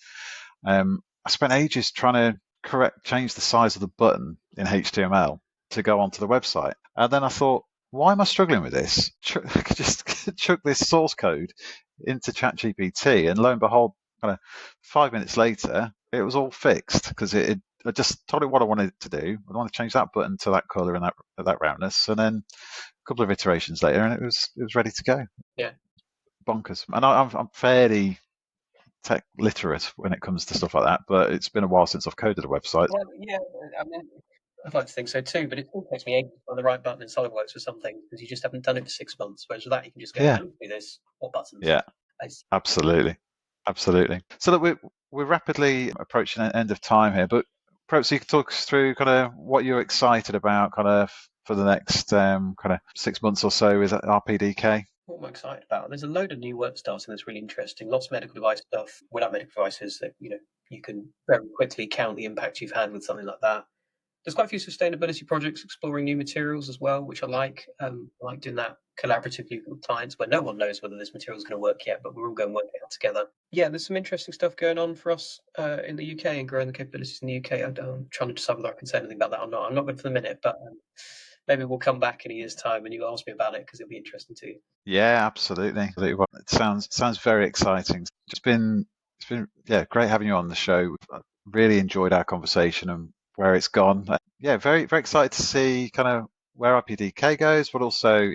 I spent ages trying to change the size of the button in HTML to go onto the website, and then I thought, why am I struggling with this? I could just chuck this source code into ChatGPT, and lo and behold, kind of 5 minutes later, it was all fixed because I just told it what I wanted to do. I want to change that button to that color and that roundness, and then a couple of iterations later, and it was ready to go. Yeah, bonkers. And I'm fairly tech literate when it comes to stuff like that, but it's been a while since I've coded a website. Well, yeah, I mean, I'd like to think so too, but it still takes me ages to find the right button in SolidWorks for something because you just haven't done it for 6 months. Whereas with that, you can just go, do this, what buttons? Yeah, absolutely. So that we're rapidly approaching an end of time here, but perhaps you could talk us through kind of what you're excited about kind of for the next kind of 6 months or so with RPDK. What am I excited about? There's a load of new work starting that's really interesting. Lots of medical device stuff. Without medical devices, that you can very quickly count the impact you've had with something like that. There's quite a few sustainability projects exploring new materials as well, which I like. I like doing that collaboratively with clients where no one knows whether this material is going to work yet, but we're all going to work it out together. Yeah, there's some interesting stuff going on for us in the UK and growing the capabilities in the UK. I'm trying to decide whether I can say anything about that or not. I'm not good for the minute, but maybe we'll come back in a year's time and you ask me about it because it'll be interesting too. Yeah, absolutely. It sounds very exciting. It's been great having you on the show. I've really enjoyed our conversation and where it's gone. Yeah, very, very excited to see kind of where RPDK goes, but also,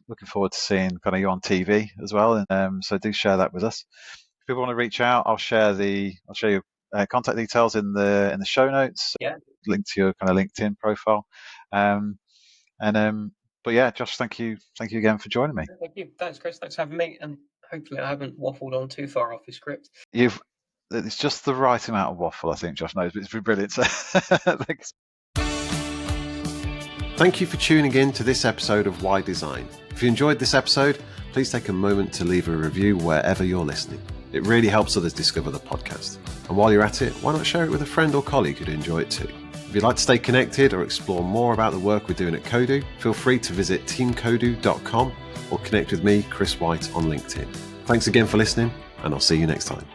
looking forward to seeing kind of you on TV as well. And so do share that with us. If people want to reach out, I'll share your contact details in the show notes. Yeah. Link to your kind of LinkedIn profile. But yeah, Josh, thank you again for joining me. Thank you. Thanks, Chris. Thanks for having me. And hopefully I haven't waffled on too far off your script. It's just the right amount of waffle, I think Josh knows, but it's been brilliant. Thanks. Thank you for tuning in to this episode of Why Design. If you enjoyed this episode, please take a moment to leave a review wherever you're listening. It really helps others discover the podcast. And while you're at it, why not share it with a friend or colleague who'd enjoy it too? If you'd like to stay connected or explore more about the work we're doing at Kodu, feel free to visit teamkodu.com or connect with me, Chris White, on LinkedIn. Thanks again for listening, and I'll see you next time.